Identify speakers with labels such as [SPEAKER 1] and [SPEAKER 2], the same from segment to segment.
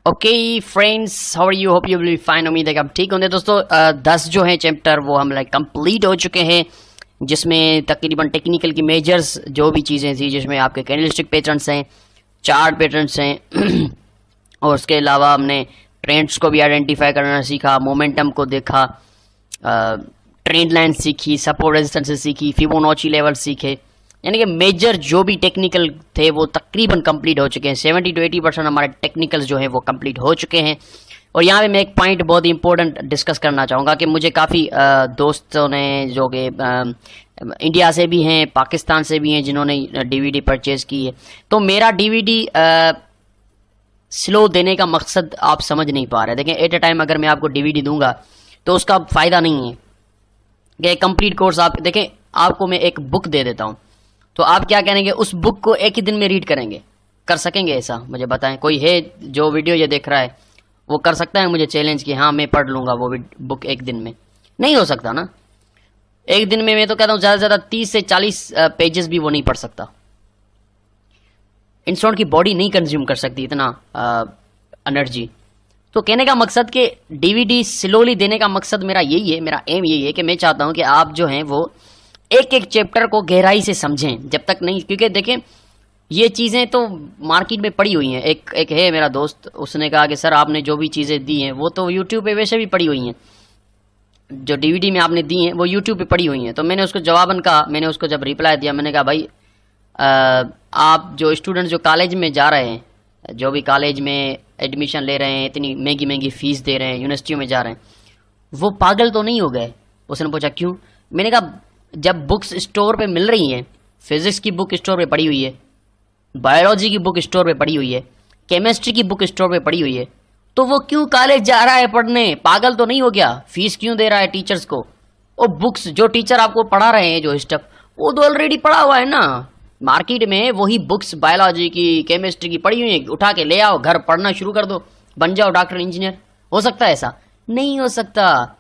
[SPEAKER 1] Okay friends, how are you? Hope you will be fine. उम्मीद है कि आप ठीक होंगे। दोस्तों 10 जो है चैप्टर वो हम कंप्लीट हो चुके हैं, जिसमें तकरीबन टेक्निकल की मेजर्स जो भी चीज़ें थी, जिसमें आपके कैंडलस्टिक पैटर्न्स हैं, चार्ट पैटर्न्स हैं और उसके अलावा हमने ट्रेंड्स को भी आइडेंटिफाई करना सीखा, मोमेंटम को देखा, ट्रेंड लाइन सीखी, सपोर्ट रेजिस्टेंस सीखी, फिबोनाची लेवल सीखे। यानी कि मेजर जो भी टेक्निकल थे वो तकरीबन कंप्लीट हो चुके हैं। 70 to 80% हमारे टेक्निकल्स जो हैं वो कंप्लीट हो चुके हैं। और यहाँ पे मैं एक पॉइंट बहुत ही इंपॉर्टेंट डिस्कस करना चाहूँगा कि मुझे काफ़ी दोस्तों ने जो कि इंडिया से भी हैं, पाकिस्तान से भी हैं, जिन्होंने डीवीडी परचेज़ की है। तो मेरा डीवीडी स्लो देने का मकसद आप समझ नहीं पा रहे। देखें, एट ए टाइम अगर मैं आपको डीवीडी दूंगा तो उसका फ़ायदा नहीं है कि कंप्लीट कोर्स आप देखें। आपको मैं एक बुक दे देता हूँ तो आप क्या करेंगे, उस बुक को एक ही दिन में रीड करेंगे? कर सकेंगे ऐसा? मुझे बताएं। कोई है जो वीडियो ये देख रहा है वो कर सकता है मुझे चैलेंज कि हाँ मैं पढ़ लूँगा वो बुक एक दिन में? नहीं हो सकता ना। एक दिन में मैं तो कहता हूँ ज़्यादा से ज़्यादा 30 से 40 पेजेस भी वो नहीं पढ़ सकता। इंसान की बॉडी नहीं कंज्यूम कर सकती इतना एनर्जी। तो कहने का मकसद कि डीवीडी स्लोली देने का मकसद मेरा यही है, मेरा एम यही है कि मैं चाहता हूँ कि आप जो हैं वो एक एक चैप्टर को गहराई से समझें। जब तक नहीं, क्योंकि देखें ये चीज़ें तो मार्केट में पड़ी हुई हैं। एक है मेरा दोस्त, उसने कहा कि सर आपने जो भी चीज़ें दी हैं वो तो यूट्यूब पे वैसे भी पड़ी हुई हैं, जो डीवीडी में आपने दी हैं वो यूट्यूब पे पड़ी हुई हैं। तो मैंने उसको जवाबन कहा, मैंने उसको जब रिप्लाई दिया, मैंने कहा भाई आप जो स्टूडेंट्स जो कॉलेज में जा रहे हैं, जो भी कॉलेज में एडमिशन ले रहे हैं, इतनी महंगी महंगी फ़ीस दे रहे हैं, यूनिवर्सिटियों में जा रहे हैं, वो पागल तो नहीं हो गए? उसने पूछा क्यों? मैंने कहा जब बुक्स स्टोर पे मिल रही हैं, फिजिक्स की बुक स्टोर पे पड़ी हुई है, बायोलॉजी की बुक स्टोर पे पड़ी हुई है, केमिस्ट्री की बुक स्टोर पे पड़ी हुई है, तो वो क्यों कॉलेज जा रहा है पढ़ने? पागल तो नहीं हो गया? फीस क्यों दे रहा है टीचर्स को? और बुक्स जो टीचर आपको पढ़ा रहे हैं जो स्टफ, वो तो ऑलरेडी पढ़ा हुआ है ना मार्केट में। वही बुक्स बायोलॉजी की, केमिस्ट्री की पड़ी हुई है, उठा के ले आओ, घर पढ़ना शुरू कर दो, बन जाओ डॉक्टर इंजीनियर। हो सकता है ऐसा? नहीं हो सकता।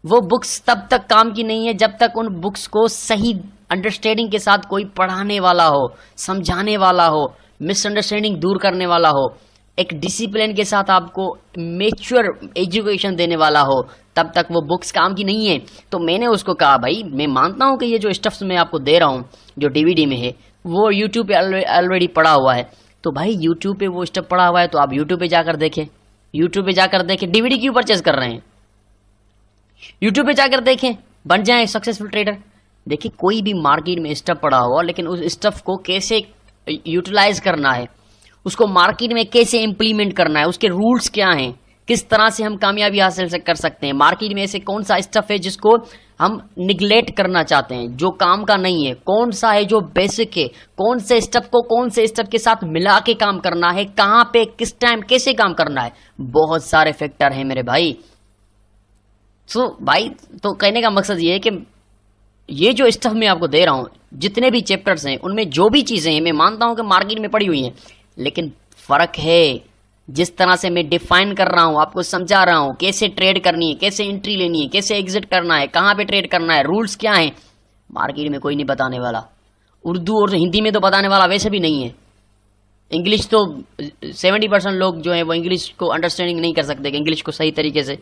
[SPEAKER 1] वो बुक्स तब तक काम की नहीं है जब तक उन बुक्स को सही अंडरस्टैंडिंग के साथ कोई पढ़ाने वाला हो, समझाने वाला हो, मिसअंडरस्टैंडिंग दूर करने वाला हो, एक डिसिप्लिन के साथ आपको मैच्योर एजुकेशन देने वाला हो, तब तक वो बुक्स काम की नहीं है। तो मैंने उसको कहा भाई मैं मानता हूँ कि ये जो स्टफ्स मैं आपको दे रहा हूँ जो डीवीडी में है वो यूट्यूब पे ऑलरेडी पड़ा हुआ है। तो भाई यूट्यूब पे वो स्टफ पड़ा हुआ है तो आप यूट्यूब पे जाकर देखें। यूट्यूब पे जाकर देखें, डीवीडी क्यों परचेज कर रहे हैं? यूट्यूब पे जाकर देखें, बन जाए सक्सेसफुल ट्रेडर। देखिए कोई भी मार्केट में स्टफ पड़ा हुआ, लेकिन उस स्टफ को कैसे यूटिलाइज करना है, उसको मार्केट में कैसे इम्प्लीमेंट करना है, उसके रूल्स क्या हैं, किस तरह से हम कामयाबी हासिल कर सकते हैं। मार्केट में ऐसे कौन सा स्टफ है जिसको हम निगलेक्ट करना चाहते हैं, जो काम का नहीं है, कौन सा है जो बेसिक है, कौन से स्टफ को कौन से स्टफ के साथ मिला के काम करना है, कहाँ पे किस टाइम कैसे काम करना है। बहुत सारे फैक्टर हैं मेरे भाई। भाई तो कहने का मकसद ये है कि ये जो स्टफ मैं आपको दे रहा हूँ, जितने भी चैप्टर्स हैं उनमें जो भी चीज़ें हैं मैं मानता हूँ कि मार्केट में पड़ी हुई हैं, लेकिन फ़र्क है जिस तरह से मैं डिफाइन कर रहा हूँ, आपको समझा रहा हूँ कैसे ट्रेड करनी है, कैसे एंट्री लेनी है, कैसे एग्जिट करना है, कहाँ पे ट्रेड करना है, रूल्स क्या हैं। मार्केट में कोई नहीं बताने वाला। उर्दू और हिंदी में तो बताने वाला वैसे भी नहीं है। इंग्लिश तो 70% लोग जो है वो इंग्लिश को अंडरस्टैंडिंग नहीं कर सकते, इंग्लिश को सही तरीके से,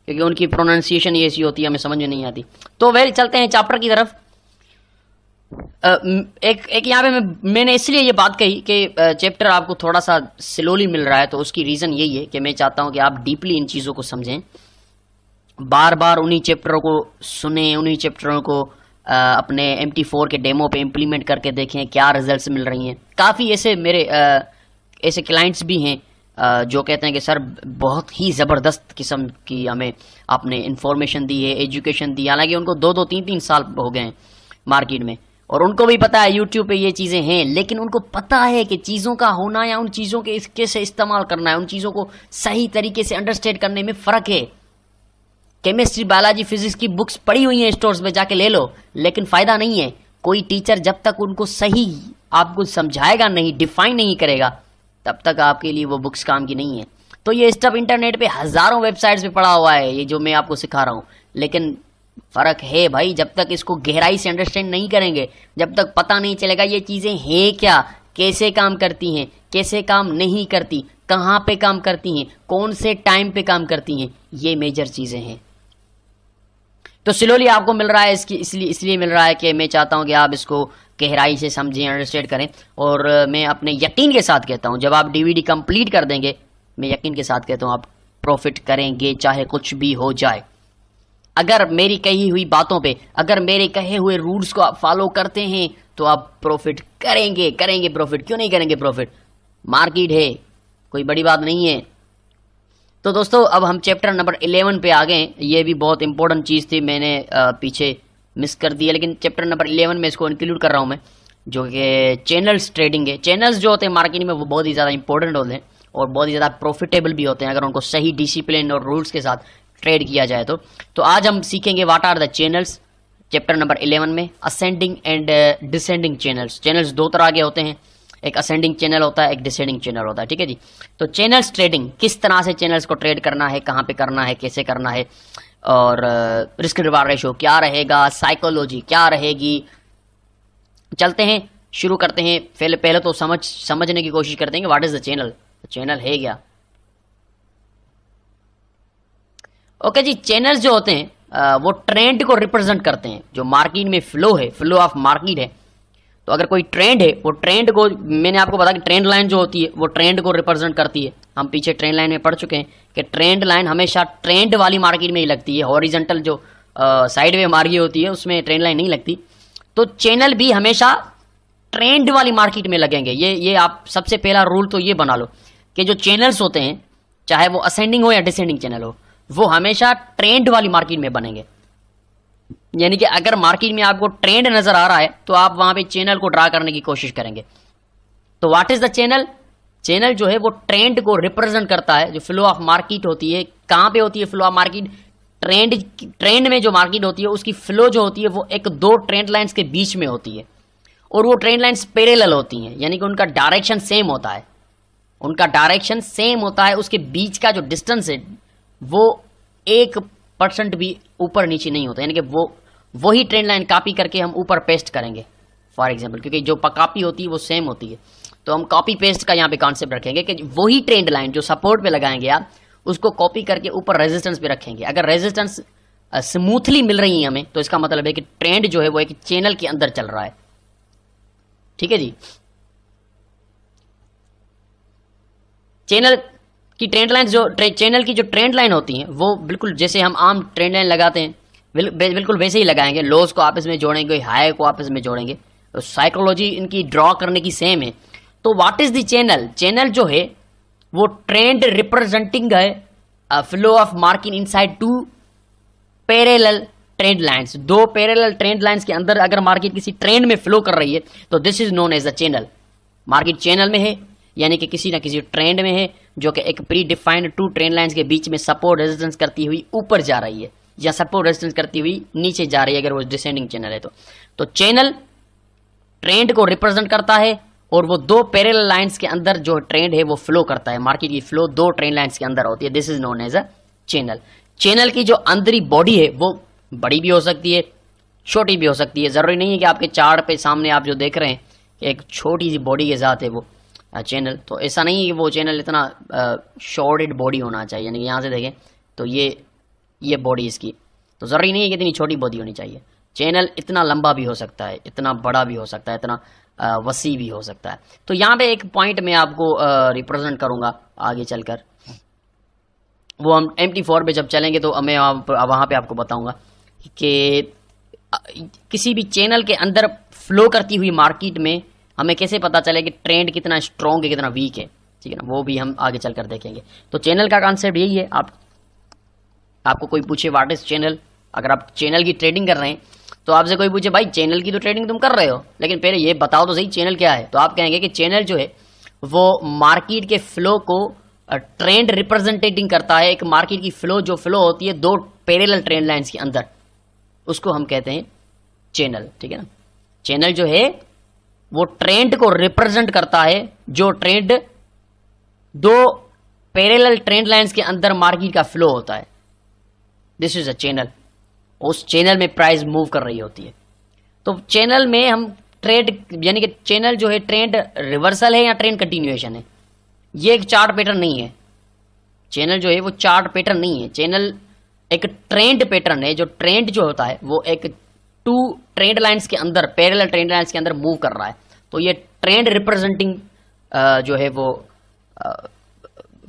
[SPEAKER 1] क्योंकि उनकी प्रोनाउंसिएशन ही ऐसी होती है, हमें समझ में नहीं आती। तो वेल चलते हैं चैप्टर की तरफ। एक यहाँ पे मैंने इसलिए ये बात कही कि चैप्टर आपको थोड़ा सा स्लोली मिल रहा है, तो उसकी रीज़न यही है कि मैं चाहता हूँ कि आप डीपली इन चीज़ों को समझें, बार बार उन्हीं चैप्टरों को सुने, उन्हीं चैप्टरों को अपने MT4 के डेमो पे इम्प्लीमेंट करके देखें क्या रिजल्ट्स मिल रही हैं। काफ़ी ऐसे मेरे ऐसे क्लाइंट्स भी हैं जो कहते हैं कि सर बहुत ही ज़बरदस्त किस्म की हमें आपने इन्फॉर्मेशन दी है, एजुकेशन दी। हालांकि उनको 2-2, 3-3 साल हो गए हैं मार्केट में, और उनको भी पता है यूट्यूब पे ये चीज़ें हैं, लेकिन उनको पता है कि चीज़ों का होना या उन चीज़ों के कैसे इस्तेमाल करना है, उन चीज़ों को सही तरीके से अंडरस्टैंड करने में फ़र्क है। केमिस्ट्री, बायोलॉजी, फिजिक्स की बुक्स पड़ी हुई हैं स्टोर्स में, जाके ले लो, लेकिन फ़ायदा नहीं है। कोई टीचर जब तक उनको सही आपको समझाएगा नहीं, डिफाइन नहीं करेगा, तब तक आपके लिए वो बुक्स काम की नहीं है। तो ये स्टफ इंटरनेट पे हज़ारों वेबसाइट्स पे पड़ा हुआ है, ये जो मैं आपको सिखा रहा हूँ, लेकिन फ़र्क है भाई, जब तक इसको गहराई से अंडरस्टैंड नहीं करेंगे, जब तक पता नहीं चलेगा ये चीज़ें हैं क्या, कैसे काम करती हैं, कैसे काम नहीं करती, कहाँ पे काम करती हैं, कौन से टाइम पे काम करती हैं, ये मेजर चीज़ें हैं। तो स्लोली आपको मिल रहा है इसलिए मिल रहा है कि मैं चाहता हूं कि आप इसको गहराई से समझें, अंडरस्टैंड करें। और मैं अपने यकीन के साथ कहता हूं, जब आप डीवीडी कंप्लीट कर देंगे, मैं यकीन के साथ कहता हूं आप प्रॉफिट करेंगे, चाहे कुछ भी हो जाए। अगर मेरी कही हुई बातों पे, अगर मेरे कहे हुए रूल्स को आप फॉलो करते हैं तो आप प्रॉफिट करेंगे प्रॉफिट। क्यों नहीं करेंगे प्रॉफिट? मार्केट है, कोई बड़ी बात नहीं है। तो दोस्तों अब हम चैप्टर नंबर 11 पे आ गए। ये भी बहुत इंपॉर्टेंट चीज़ थी, मैंने पीछे मिस कर दिया, लेकिन चैप्टर नंबर 11 में इसको इंक्लूड कर रहा हूँ मैं, जो कि चैनल्स ट्रेडिंग है। चैनल्स जो होते हैं मार्केट में वो बहुत ही ज़्यादा इंपॉर्टेंट होते हैं और बहुत ही ज़्यादा प्रॉफिटेबल भी होते हैं अगर उनको सही डिसिप्लिन और रूल्स के साथ ट्रेड किया जाए तो आज हम सीखेंगे what are the channels chapter number 11 में। Ascending and descending channels. Channels दो तरह के होते हैं, एक असेंडिंग चैनल होता है, एक डिसेंडिंग चैनल होता है, ठीक है जी। तो चैनल्स ट्रेडिंग, किस तरह से चैनल्स को ट्रेड करना है, कहाँ पे करना है, कैसे करना है, और रिस्क रिवार्ड रेशो क्या रहेगा, साइकोलॉजी क्या रहेगी। चलते हैं, शुरू करते हैं। पहले तो समझने की कोशिश करते हैं कि what is the channel. Channel है क्या? ओके जी, चैनल्स जो होते हैं वो ट्रेंड को रिप्रेजेंट करते हैं। जो मार्केट में फ्लो है, फ्लो ऑफ मार्केट है, तो अगर कोई ट्रेंड है, वो ट्रेंड को, मैंने आपको बताया कि ट्रेंड लाइन जो होती है वो ट्रेंड को रिप्रेजेंट करती है। हम पीछे ट्रेंड लाइन में पढ़ चुके हैं कि ट्रेंड लाइन हमेशा ट्रेंड वाली मार्केट में ही लगती है। हॉरिजॉन्टल जो साइडवे मार्केट होती है उसमें ट्रेंड लाइन नहीं लगती। तो चैनल भी हमेशा ट्रेंड वाली मार्केट में लगेंगे। ये आप सबसे पहला रूल तो ये बना लो कि जो चैनल्स होते हैं, चाहे वो असेंडिंग हो या डिसेंडिंग चैनल हो, वो हमेशा ट्रेंड वाली मार्केट में बनेंगे। यानी कि अगर मार्केट में आपको ट्रेंड नजर आ रहा है तो आप वहां पे चैनल को ड्रा करने की कोशिश करेंगे। तो what is the channel? Channel जो है वो ट्रेंड को रिप्रेजेंट करता है। जो फ्लो ऑफ मार्केट होती है, कहां पे होती है फ्लो ऑफ मार्केट? ट्रेंड में जो मार्केट होती है उसकी फ्लो जो होती है वो एक दो ट्रेंड लाइंस के बीच में होती है, और वो ट्रेंड लाइंस पैरेलल होती हैं, यानी कि उनका डायरेक्शन सेम होता है। उनका डायरेक्शन सेम होता है, उसके बीच का जो डिस्टेंस है वो 1% भी ऊपर नीचे नहीं होता। यानी कि वही ट्रेंड लाइन कॉपी करके हम ऊपर पेस्ट करेंगे फॉर एग्जांपल, क्योंकि जो कॉपी होती है वो सेम होती है। तो हम कॉपी पेस्ट का यहाँ पे कॉन्सेप्ट रखेंगे कि वही ट्रेंड लाइन जो सपोर्ट पे लगाएंगे आप, उसको कॉपी करके ऊपर रेजिस्टेंस पे रखेंगे। अगर रेजिस्टेंस स्मूथली मिल रही है हमें, तो इसका मतलब है कि ट्रेंड जो है वो एक चैनल के अंदर चल रहा है, ठीक है जी। चैनल की ट्रेंड लाइन चैनल की जो ट्रेंड लाइन होती हैं वो बिल्कुल जैसे हम आम ट्रेंड लाइन लगाते हैं बिल्कुल वैसे ही लगाएंगे। लोज को आपस में जोड़ेंगे, हाई को आपस में जोड़ेंगे। तो साइकोलॉजी इनकी ड्रॉ करने की सेम है। तो what is the channel? Channel जो है वो ट्रेंड रिप्रेजेंटिंग है flow of market inside two parallel trend lines. दो पैरेलल ट्रेंड लाइंस के अंदर अगर मार्केट किसी ट्रेंड में फ्लो कर रही है तो this is known as the channel. Market channel में है, यानी कि किसी ना किसी ट्रेंड में है जो कि एक predefined two trend lines के बीच में सपोर्ट रेजिस्टेंस करती हुई ऊपर जा रही है, या सपोर्ट रेजिस्टेंस करती हुई नीचे जा रही है अगर वो डिसेंडिंग चैनल है। तो चैनल ट्रेंड को रिप्रेजेंट करता है, और वो दो पैरेलल लाइंस के अंदर जो ट्रेंड है वो फ्लो करता है। मार्केट की फ्लो दो ट्रेंड लाइंस के अंदर होती है। This is known as a channel. Channel की जो अंदरी बॉडी है वो बड़ी भी हो सकती है, छोटी भी हो सकती है। जरूरी नहीं है कि आपके चार्ट पे सामने आप जो देख रहे हैं एक छोटी सी बॉडी के साथ है वो चैनल। तो ऐसा नहीं है कि वो चैनल इतना शॉर्टेड बॉडी होना चाहिए, यानी कि यहाँ से देखें तो ये बॉडी इसकी, तो जरूरी नहीं है कि इतनी छोटी बॉडी होनी चाहिए। चैनल इतना लंबा भी हो सकता है, इतना बड़ा भी हो सकता है, इतना वसी भी हो सकता है। तो यहाँ पे एक पॉइंट मैं आपको रिप्रेजेंट करूंगा आगे चलकर, वो हम MT4 पे जब चलेंगे तो मैं वहाँ पे आपको बताऊंगा कि किसी भी चैनल के अंदर फ्लो करती हुई मार्केट में हमें कैसे पता चले कि ट्रेंड कितना स्ट्रॉन्ग है कितना वीक है, ठीक है ना, वो भी हम आगे चलकर देखेंगे। तो चैनल का कॉन्सेप्ट यही है। आपको कोई पूछे व्हाट इज चैनल, अगर आप चैनल की ट्रेडिंग कर रहे हैं तो आपसे कोई पूछे भाई चैनल की तो ट्रेडिंग तुम कर रहे हो, लेकिन पहले ये बताओ तो सही चैनल क्या है। तो आप कहेंगे कि चैनल जो है वो मार्केट के फ्लो को ट्रेंड रिप्रेजेंटेटिंग करता है। एक मार्केट की फ्लो जो फ्लो होती है दो पैरेलल ट्रेंड लाइंस के अंदर, उसको हम कहते हैं चैनल, ठीक है ना। चैनल जो है वो ट्रेंड को रिप्रेजेंट करता है, जो ट्रेंड दो पैरेलल ट्रेंड लाइंस के अंदर मार्केट का फ्लो होता है। This is a channel. उस चैनल में प्राइस मूव कर रही होती है। तो चैनल में हम ट्रेड, यानी कि चैनल जो है ट्रेंड रिवर्सल है या ट्रेंड कंटिन्यूएशन है, ये एक चार्ट पैटर्न नहीं है। चैनल जो है वो चार्ट पैटर्न नहीं है, चैनल एक ट्रेंड पैटर्न है। जो ट्रेंड जो होता है वो एक टू ट्रेंड लाइंस के अंदर, पैरेलल ट्रेंड लाइंस के अंदर मूव कर रहा है। तो ये ट्रेंड रिप्रेजेंटिंग जो है वो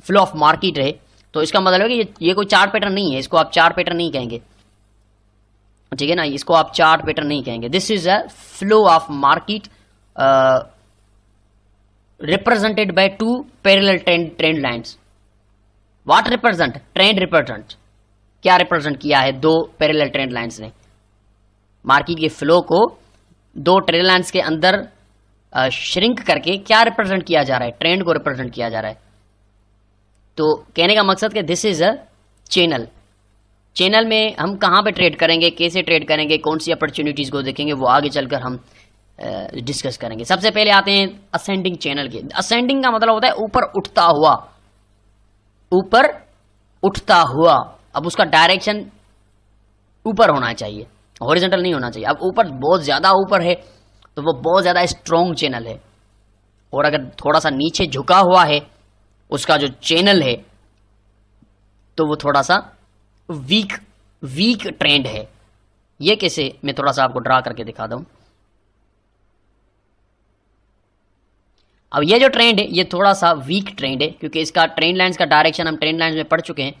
[SPEAKER 1] फ्लो ऑफ मार्केट है। तो इसका मतलब है कि ये कोई चार्ट पैटर्न नहीं है, इसको आप चार्ट पैटर्न नहीं कहेंगे, ठीक है ना, इसको आप चार्ट पैटर्न नहीं कहेंगे। This is a flow of market represented by two parallel trend lines. What represent? Trend represent. क्या रिप्रेजेंट किया है दो पैरेलल ट्रेंड लाइंस ने? मार्केट के फ्लो को दो ट्रेंड लाइंस के अंदर श्रिंक करके क्या रिप्रेजेंट किया जा रहा है? ट्रेंड को रिप्रेजेंट किया जा रहा है। तो कहने का मकसद कि this is a channel. Channel में हम कहाँ पे ट्रेड करेंगे, कैसे ट्रेड करेंगे, कौन सी अपॉर्चुनिटीज को देखेंगे, वो आगे चलकर हम डिस्कस करेंगे। सबसे पहले आते हैं असेंडिंग चैनल के। असेंडिंग का मतलब होता है ऊपर उठता हुआ, ऊपर उठता हुआ। अब उसका डायरेक्शन ऊपर होना चाहिए, हॉरिजॉन्टल नहीं होना चाहिए। अब ऊपर बहुत ज्यादा ऊपर है तो वो बहुत ज्यादा स्ट्रॉन्ग चैनल है, और अगर थोड़ा सा नीचे झुका हुआ है उसका जो चैनल है तो वो थोड़ा सा वीक ट्रेंड है। ये कैसे, मैं थोड़ा सा आपको ड्रा करके दिखा दूं। अब ये जो ट्रेंड है ये थोड़ा सा वीक ट्रेंड है, क्योंकि इसका ट्रेंड लाइंस का डायरेक्शन हम ट्रेंड लाइंस में पढ़ चुके हैं,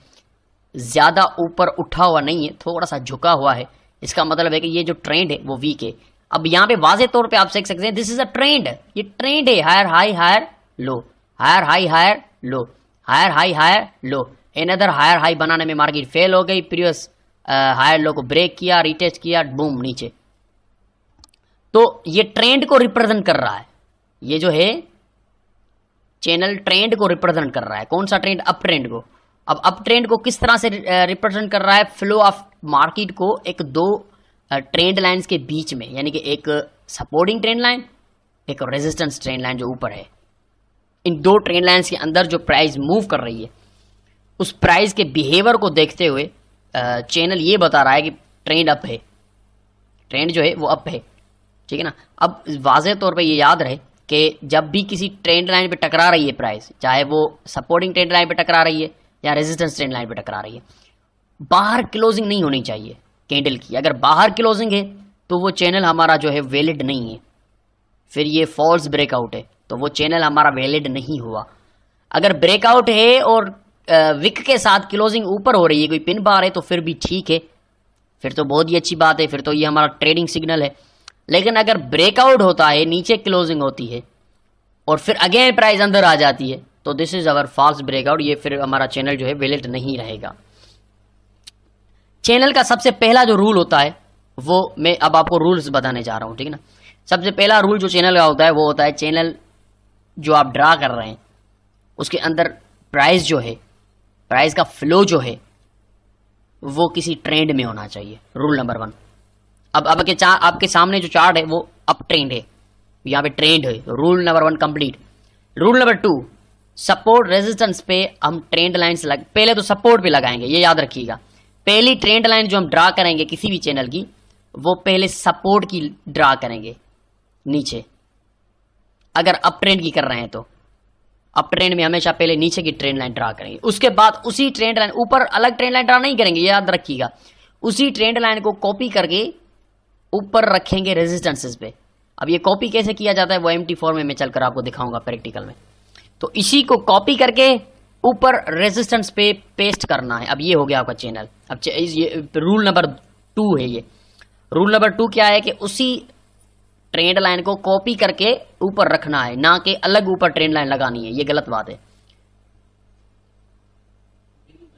[SPEAKER 1] ज्यादा ऊपर उठा हुआ नहीं है, थोड़ा सा झुका हुआ है। इसका मतलब है कि ये जो ट्रेंड है वो वीक है। अब यहाँ पे वाजे तौर पे आप देख सकते हैं दिस इज अ ट्रेंड। ये ट्रेंड है, higher high higher low, higher high higher low, higher high higher low. Another higher high बनाने में मार्केट फेल हो गई, प्रीवियस हायर लो को ब्रेक किया, रिटेस्ट किया, बूम नीचे। तो ये ट्रेंड को रिप्रेजेंट कर रहा है। ये जो है चैनल ट्रेंड को रिप्रेजेंट कर रहा है। कौन सा ट्रेंड? अप ट्रेंड को। अब अप ट्रेंड को किस तरह से रिप्रेजेंट कर रहा है? फ्लो ऑफ मार्केट को एक दो ट्रेंड लाइंस के बीच में, यानी कि एक सपोर्टिंग ट्रेंड लाइन, एक रेजिस्टेंस ट्रेंड लाइन जो ऊपर है। इन दो ट्रेंड लाइंस के अंदर जो प्राइस मूव कर रही है उस प्राइस के बिहेवियर को देखते हुए चैनल ये बता रहा है कि ट्रेंड अप है, ट्रेंड जो है वो अप है, ठीक है ना। अब वाज़ेह तौर पे ये याद रहे कि जब भी किसी ट्रेंड लाइन पे टकरा रही है प्राइस, चाहे वो सपोर्टिंग ट्रेंड लाइन पे टकरा रही है या रेजिस्टेंस ट्रेंड लाइन पे टकरा रही है, बाहर क्लोजिंग नहीं होनी चाहिए कैंडल की। अगर बाहर क्लोजिंग है तो वो चैनल हमारा जो है वैलिड नहीं है, फिर ये फॉल्स ब्रेकआउट है, तो वो चैनल हमारा वैलिड नहीं हुआ। अगर ब्रेकआउट है और विक के साथ क्लोजिंग ऊपर हो रही है, कोई पिन बार है, तो फिर भी ठीक है, फिर तो बहुत ही अच्छी बात है, फिर तो ये हमारा ट्रेडिंग सिग्नल है। लेकिन अगर ब्रेकआउट होता है, नीचे क्लोजिंग होती है और फिर अगेन प्राइस अंदर आ जाती है, तो this is our false breakout. ये फिर हमारा चैनल जो है वैलिड नहीं रहेगा। चैनल का सबसे पहला जो रूल होता है वो मैं अब आपको रूल्स बताने जा रहा हूं, ठीक है ना। सबसे पहला रूल जो चैनल का होता है वो होता है चैनल जो आप ड्रा कर रहे हैं उसके अंदर प्राइस जो है, प्राइस का फ्लो जो है वो किसी ट्रेंड में होना चाहिए। Rule number 1। अब आपके सामने जो चार्ट है वो अप ट्रेंड है, यहाँ पे ट्रेंड है। Rule number 1 complete. Rule number 2, support resistance पे हम ट्रेंड लाइंस पहले तो सपोर्ट पे लगाएंगे, ये याद रखिएगा। पहली ट्रेंड लाइन जो हम ड्रा करेंगे किसी भी चैनल की, वो पहले सपोर्ट की ड्रा करेंगे नीचे। अगर अप ट्रेंड की कर रहे हैं तो अप ट्रेंड में हमेशा पहले नीचे की ट्रेंड लाइन ड्रा करेंगे, उसके बाद उसी ट्रेंड लाइन ऊपर अलग ट्रेंड लाइन ड्रा नहीं करेंगे, ये याद रखिएगा। उसी ट्रेंड लाइन को कॉपी करके ऊपर रखेंगे रेजिस्टेंसेस पे। अब ये कॉपी कैसे किया जाता है वो एम्प्टी फॉर्म में मैं चलकर आपको दिखाऊंगा प्रैक्टिकल में। तो इसी को कॉपी करके ऊपर रेजिस्टेंस पे पेस्ट करना है। अब ये हो गया आपका चैनल। अब ये रूल नंबर 2 है। ये रूल नंबर 2 क्या है कि उसी ट्रेंड लाइन को कॉपी करके ऊपर रखना है, ना कि अलग ऊपर ट्रेंड लाइन लगानी है। ये गलत बात है,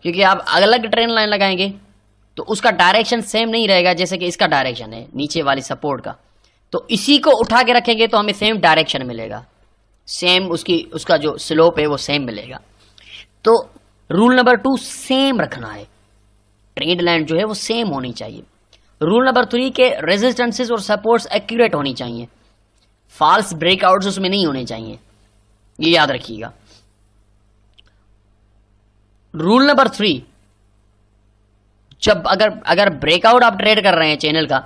[SPEAKER 1] क्योंकि आप अलग ट्रेंड लाइन लगाएंगे तो उसका डायरेक्शन सेम नहीं रहेगा जैसे कि इसका डायरेक्शन है नीचे वाली सपोर्ट का। तो इसी को उठा के रखेंगे तो हमें सेम डायरेक्शन मिलेगा, सेम उसका जो स्लोप है वो सेम मिलेगा। तो रूल नंबर 2 सेम रखना है, ट्रेंड लाइन जो है वो सेम होनी चाहिए। रूल नंबर 3 के रेजिस्टेंसेस और सपोर्ट्स एक्यूरेट होनी चाहिए, फॉल्स ब्रेकआउट्स उसमें नहीं होने चाहिए, ये याद रखिएगा। रूल नंबर 3, जब अगर ब्रेकआउट आप ट्रेड कर रहे हैं चैनल का,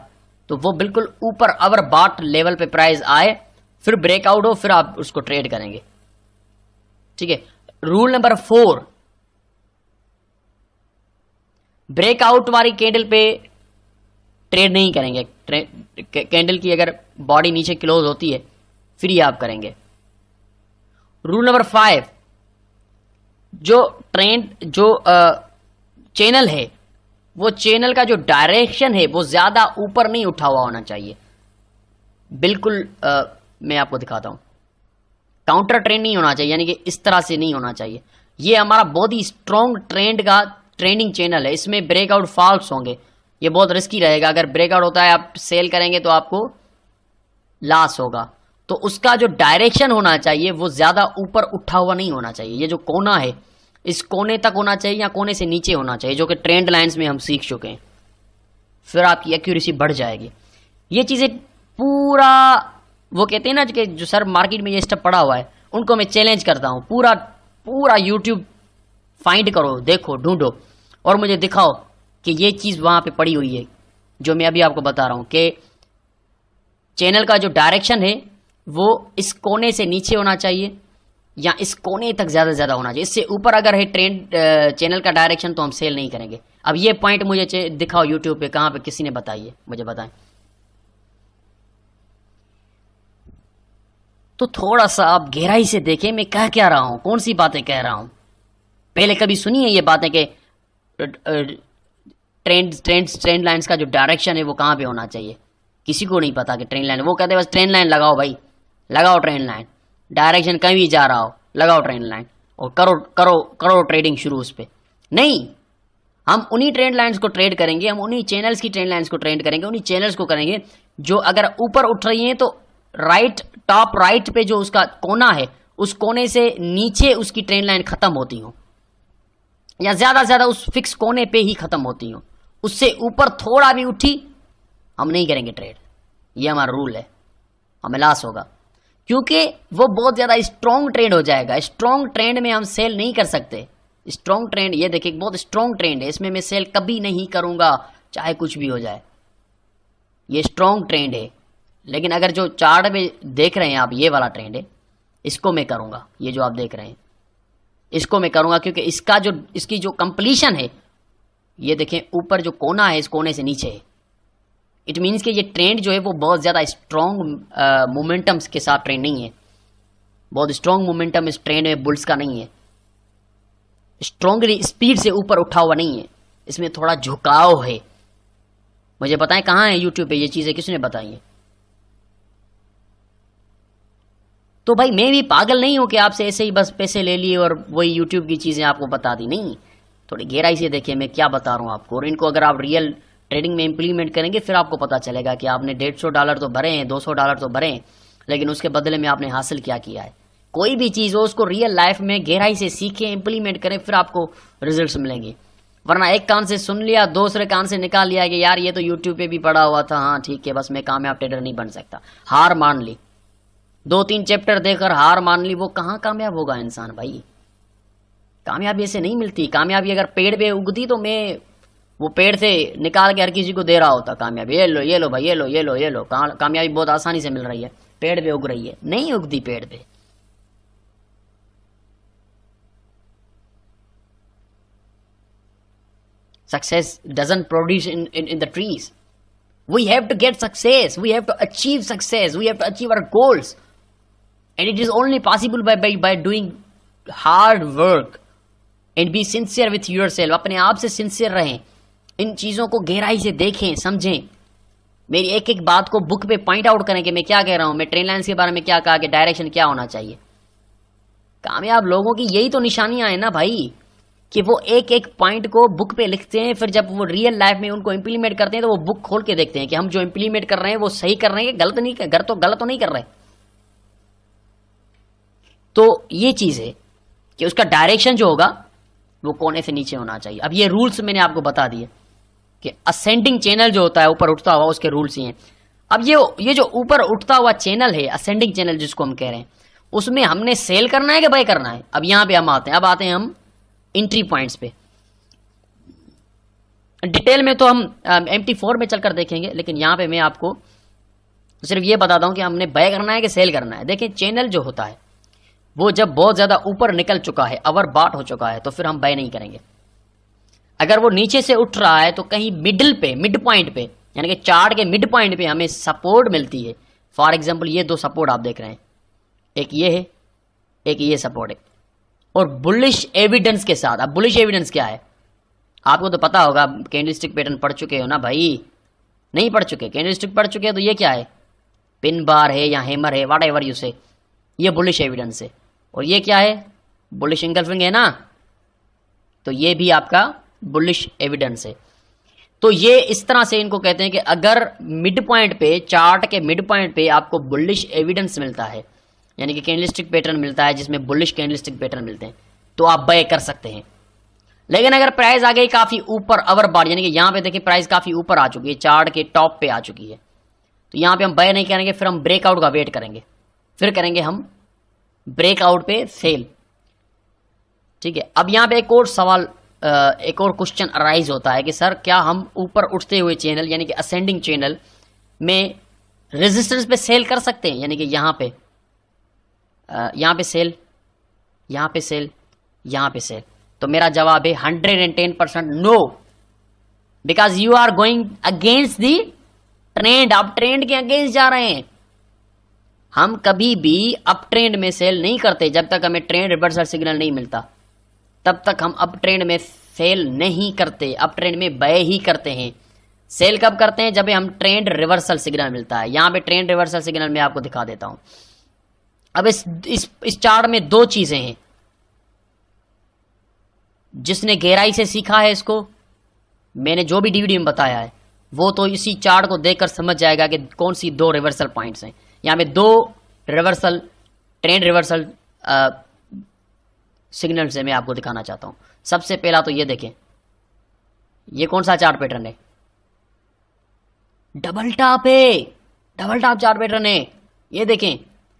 [SPEAKER 1] तो वो बिल्कुल ऊपर अवर बॉट लेवल पे प्राइस आए, फिर ब्रेकआउट हो, फिर आप उसको ट्रेड करेंगे, ठीक है। रूल नंबर 4, ब्रेकआउट वाली कैंडल पे ट्रेड नहीं करेंगे। कैंडल की अगर बॉडी नीचे क्लोज होती है फिर ये आप करेंगे। रूल नंबर 5, जो चैनल है वो चैनल का जो डायरेक्शन है वो ज्यादा ऊपर नहीं उठा हुआ होना चाहिए। बिल्कुल मैं आपको दिखाता हूं, काउंटर ट्रेंड नहीं होना चाहिए, यानी कि इस तरह से नहीं होना चाहिए। ये हमारा बहुत ही स्ट्रॉन्ग ट्रेंड का ट्रेंडिंग चैनल है, इसमें ब्रेकआउट फॉल्स होंगे, ये बहुत रिस्की रहेगा। अगर ब्रेकआउट होता है आप सेल करेंगे तो आपको लॉस होगा। तो उसका जो डायरेक्शन होना चाहिए वो ज्यादा ऊपर उठा हुआ नहीं होना चाहिए। ये जो कोना है इस कोने तक होना चाहिए या कोने से नीचे होना चाहिए, जो कि ट्रेंड लाइंस में हम सीख चुके हैं। फिर आपकी एक्यूरेसी बढ़ जाएगी। ये चीजें पूरा वो कहते हैं ना कि जो सर मार्केट में ये स्टेप पड़ा हुआ है उनको मैं चैलेंज करता हूं, पूरा यूट्यूब फाइंड करो, देखो, ढूंढो और मुझे दिखाओ कि ये चीज वहां पे पड़ी हुई है जो मैं अभी आपको बता रहा हूं कि चैनल का जो डायरेक्शन है वो इस कोने से नीचे होना चाहिए या इस कोने तक ज्यादा से ज्यादा होना चाहिए। इससे ऊपर अगर है ट्रेंड चैनल का डायरेक्शन तो हम सेल नहीं करेंगे। अब ये पॉइंट मुझे दिखाओ यूट्यूब पे, कहां पे किसी ने बताइए, मुझे बताएं। तो थोड़ा सा आप गहराई से देखें मैं कह क्या रहा हूं, कौन सी बातें कह रहा हूं। पहले कभी सुनी है ये बातें कि ट्रेंड लाइन्स का जो डायरेक्शन है वो कहां पे होना चाहिए? किसी को नहीं पता कि ट्रेंड लाइन, वो कहते हैं बस ट्रेंड लाइन लगाओ भाई, लगाओ ट्रेंड लाइन, डायरेक्शन कहीं भी जा रहा हो लगाओ ट्रेंड लाइन और करो ट्रेडिंग शुरू उस पर। नहीं, हम उन्हीं ट्रेंड लाइन्स को ट्रेड करेंगे, हम उन्हीं चैनल्स की ट्रेंड लाइन्स को ट्रेड करेंगे, उन्हीं चैनल्स को करेंगे जो अगर ऊपर उठ रही हैं तो राइट, टॉप राइट पे जो उसका कोना है उस कोने से नीचे उसकी ट्रेंड लाइन खत्म होती हो या ज्यादा से ज्यादा उस फिक्स कोने पे ही खत्म होती हो। उससे ऊपर थोड़ा भी उठी हम नहीं करेंगे ट्रेड, ये हमारा रूल है, हमें लॉस होगा क्योंकि वो बहुत ज्यादा स्ट्रॉन्ग ट्रेंड हो जाएगा। स्ट्रॉन्ग ट्रेंड में हम सेल नहीं कर सकते। स्ट्रॉन्ग ट्रेंड, ये देखिए बहुत स्ट्रॉन्ग ट्रेंड है, इसमें मैं सेल कभी नहीं करूंगा चाहे कुछ भी हो जाए। ये स्ट्रॉन्ग ट्रेंड है, लेकिन अगर जो चार्ट में देख रहे हैं आप ये वाला ट्रेंड है इसको मैं करूंगा, ये जो आप देख रहे हैं इसको मैं करूंगा क्योंकि इसकी जो कंप्लीशन है, ये देखें ऊपर जो कोना है इस कोने से नीचे है। इट मीन्स कि ये ट्रेंड जो है वो बहुत ज़्यादा स्ट्रॉन्ग मोमेंटम्स के साथ ट्रेंड नहीं है। बहुत स्ट्रॉन्ग मोमेंटम इस ट्रेंड में बुल्स का नहीं है, स्ट्रॉन्गली स्पीड से ऊपर उठा हुआ नहीं है, इसमें थोड़ा झुकाव है। मुझे बताएं कहाँ है यूट्यूब पे ये चीज़ें, किसने बताई है? तो भाई मैं भी पागल नहीं हूं कि आपसे ऐसे ही बस पैसे ले लिए और वही यूट्यूब की चीज़ें आपको बता दी। नहीं, थोड़ी गहराई से देखिए मैं क्या बता रहा हूं आपको, और इनको अगर आप रियल ट्रेडिंग में इंप्लीमेंट करेंगे फिर आपको पता चलेगा कि आपने $150 तो भरे हैं, $200 तो भरे हैं, लेकिन उसके बदले में आपने हासिल क्या किया है। कोई भी चीज़ हो उसको रियल लाइफ में गहराई से सीखें, इंप्लीमेंट करें, फिर आपको रिजल्ट्स मिलेंगे। वरना एक कान से सुन लिया दूसरे कान से निकाल लिया कि यार ये तो यूट्यूब पे भी पड़ा हुआ था, हाँ ठीक है बस मैं कामयाब ट्रेडर नहीं बन सकता, हार मान ली, 2-3 चैप्टर देकर हार मान ली, वो कहाँ कामयाब होगा इंसान भाई? कामयाबी ऐसे नहीं मिलती। कामयाबी अगर पेड़ पे उगती तो मैं वो पेड़ से निकाल के हर किसी को दे रहा होता कामयाबी, ये लो भाई, ये लो। कामयाबी बहुत आसानी से मिल रही है, पेड़ पे उग रही है, नहीं उगती पेड़ पे। Success doesn't produce in the trees. We have to get success. We have to achieve success. We have to achieve our goals. And it is only possible by doing hard work and be sincere with yourself. अपने आप से sincere रहें, इन चीज़ों को गहराई से देखें, समझें, मेरी एक एक बात को बुक पे पॉइंट आउट करें कि मैं क्या कह रहा हूं, मैं ट्रेन लाइन्स के बारे में क्या कहा कि डायरेक्शन क्या होना चाहिए। कामयाब लोगों की यही तो निशानियां हैं ना भाई, कि वो एक एक पॉइंट को बुक पे लिखते हैं, फिर जब वो रियल लाइफ में उनको इंप्लीमेंट करते हैं तो वो बुक खोल के देखते हैं कि हम जो इंप्लीमेंट कर रहे हैं वो सही कर रहे हैं, गलत तो नहीं कर रहे। तो ये चीज है कि उसका डायरेक्शन जो होगा वो कोने से नीचे होना चाहिए। अब ये रूल्स मैंने आपको बता दिए कि असेंडिंग चैनल जो होता है ऊपर उठता हुआ, उसके रूल्स ही हैं। अब ये जो ऊपर उठता हुआ चैनल है, असेंडिंग चैनल जिसको हम कह रहे हैं, उसमें हमने सेल करना है कि बाय करना है? अब यहां पे हम आते हैं, अब आते हैं हम एंट्री पॉइंट्स पे। डिटेल में तो हम MT4 में चलकर देखेंगे, लेकिन यहां पे मैं आपको सिर्फ ये बताता हूं कि हमने बाय करना है कि सेल करना है। देखिए चैनल जो होता है वो जब बहुत ज़्यादा ऊपर निकल चुका है, ओवर बाट हो चुका है, तो फिर हम बाय नहीं करेंगे। अगर वो नीचे से उठ रहा है तो कहीं मिडिल पे, मिड पॉइंट पे, यानी कि चार्ट के मिड पॉइंट पे हमें सपोर्ट मिलती है। फॉर एग्जांपल ये दो सपोर्ट आप देख रहे हैं, एक ये है, एक ये सपोर्ट है, और बुलिश एविडेंस के साथ। अब बुलिश एविडेंस क्या है आपको तो पता होगा, कैंडलस्टिक पैटर्न पढ़ चुके हो ना भाई? नहीं पढ़ चुके? कैंडलस्टिक पढ़ चुके हैं तो ये क्या है, पिन बार है या हैमर है, व्हाट एवर यू से, ये बुलिश एविडेंस है। और ये क्या है, बुलिश एंगल्फिंग है ना, तो ये भी आपका बुलिश एविडेंस है। तो ये इस तरह से इनको कहते हैं कि अगर मिड पॉइंट पे, चार्ट के मिड पॉइंट पे आपको बुलिश एविडेंस मिलता है, यानी कि कैंडलस्टिक पैटर्न मिलता है जिसमें बुलिश कैंडलस्टिक पैटर्न मिलते हैं, तो आप बाय कर सकते हैं। लेकिन अगर प्राइस आ गई काफी ऊपर, ओवर बार, यानी कि यहाँ पे देखिए प्राइस काफी ऊपर आ चुकी है, चार्ट के टॉप पे आ चुकी है, तो यहाँ पे हम बाय नहीं करेंगे, फिर हम ब्रेकआउट का वेट करेंगे, फिर करेंगे हम ब्रेकआउट पे सेल। ठीक है, अब यहाँ पे एक और सवाल, एक और क्वेश्चन अराइज होता है कि सर क्या हम ऊपर उठते हुए चैनल, यानी कि असेंडिंग चैनल में रेजिस्टेंस पे सेल कर सकते हैं, यानी कि यहाँ पे सेल, यहाँ पे सेल, यहाँ पे सेल? तो मेरा जवाब है 110% no, because you are going against the trend. आप ट्रेंड के अगेंस्ट जा रहे हैं। हम कभी भी अप ट्रेंड में सेल नहीं करते जब तक हमें ट्रेंड रिवर्सल सिग्नल नहीं मिलता, तब तक हम अप ट्रेंड में सेल नहीं करते, अप ट्रेंड में बाय ही करते हैं। सेल कब करते हैं, जब हम ट्रेंड रिवर्सल सिग्नल मिलता है। यहां पे ट्रेंड रिवर्सल सिग्नल मैं आपको दिखा देता हूं। अब इस चार्ट में दो चीजें हैं, जिसने गहराई से सीखा है इसको, मैंने जो भी डीवीडी में बताया है, वो तो इसी चार्ट को देखकर समझ जाएगा कि कौन सी दो रिवर्सल पॉइंट्स हैं। यहाँ पे दो रिवर्सल, ट्रेंड रिवर्सल सिग्नल से मैं आपको दिखाना चाहता हूं। सबसे पहला तो ये देखें, ये कौन सा चार्ट पैटर्न है, डबल टॉप है, डबल टॉप चार्ट पैटर्न है। ये देखें,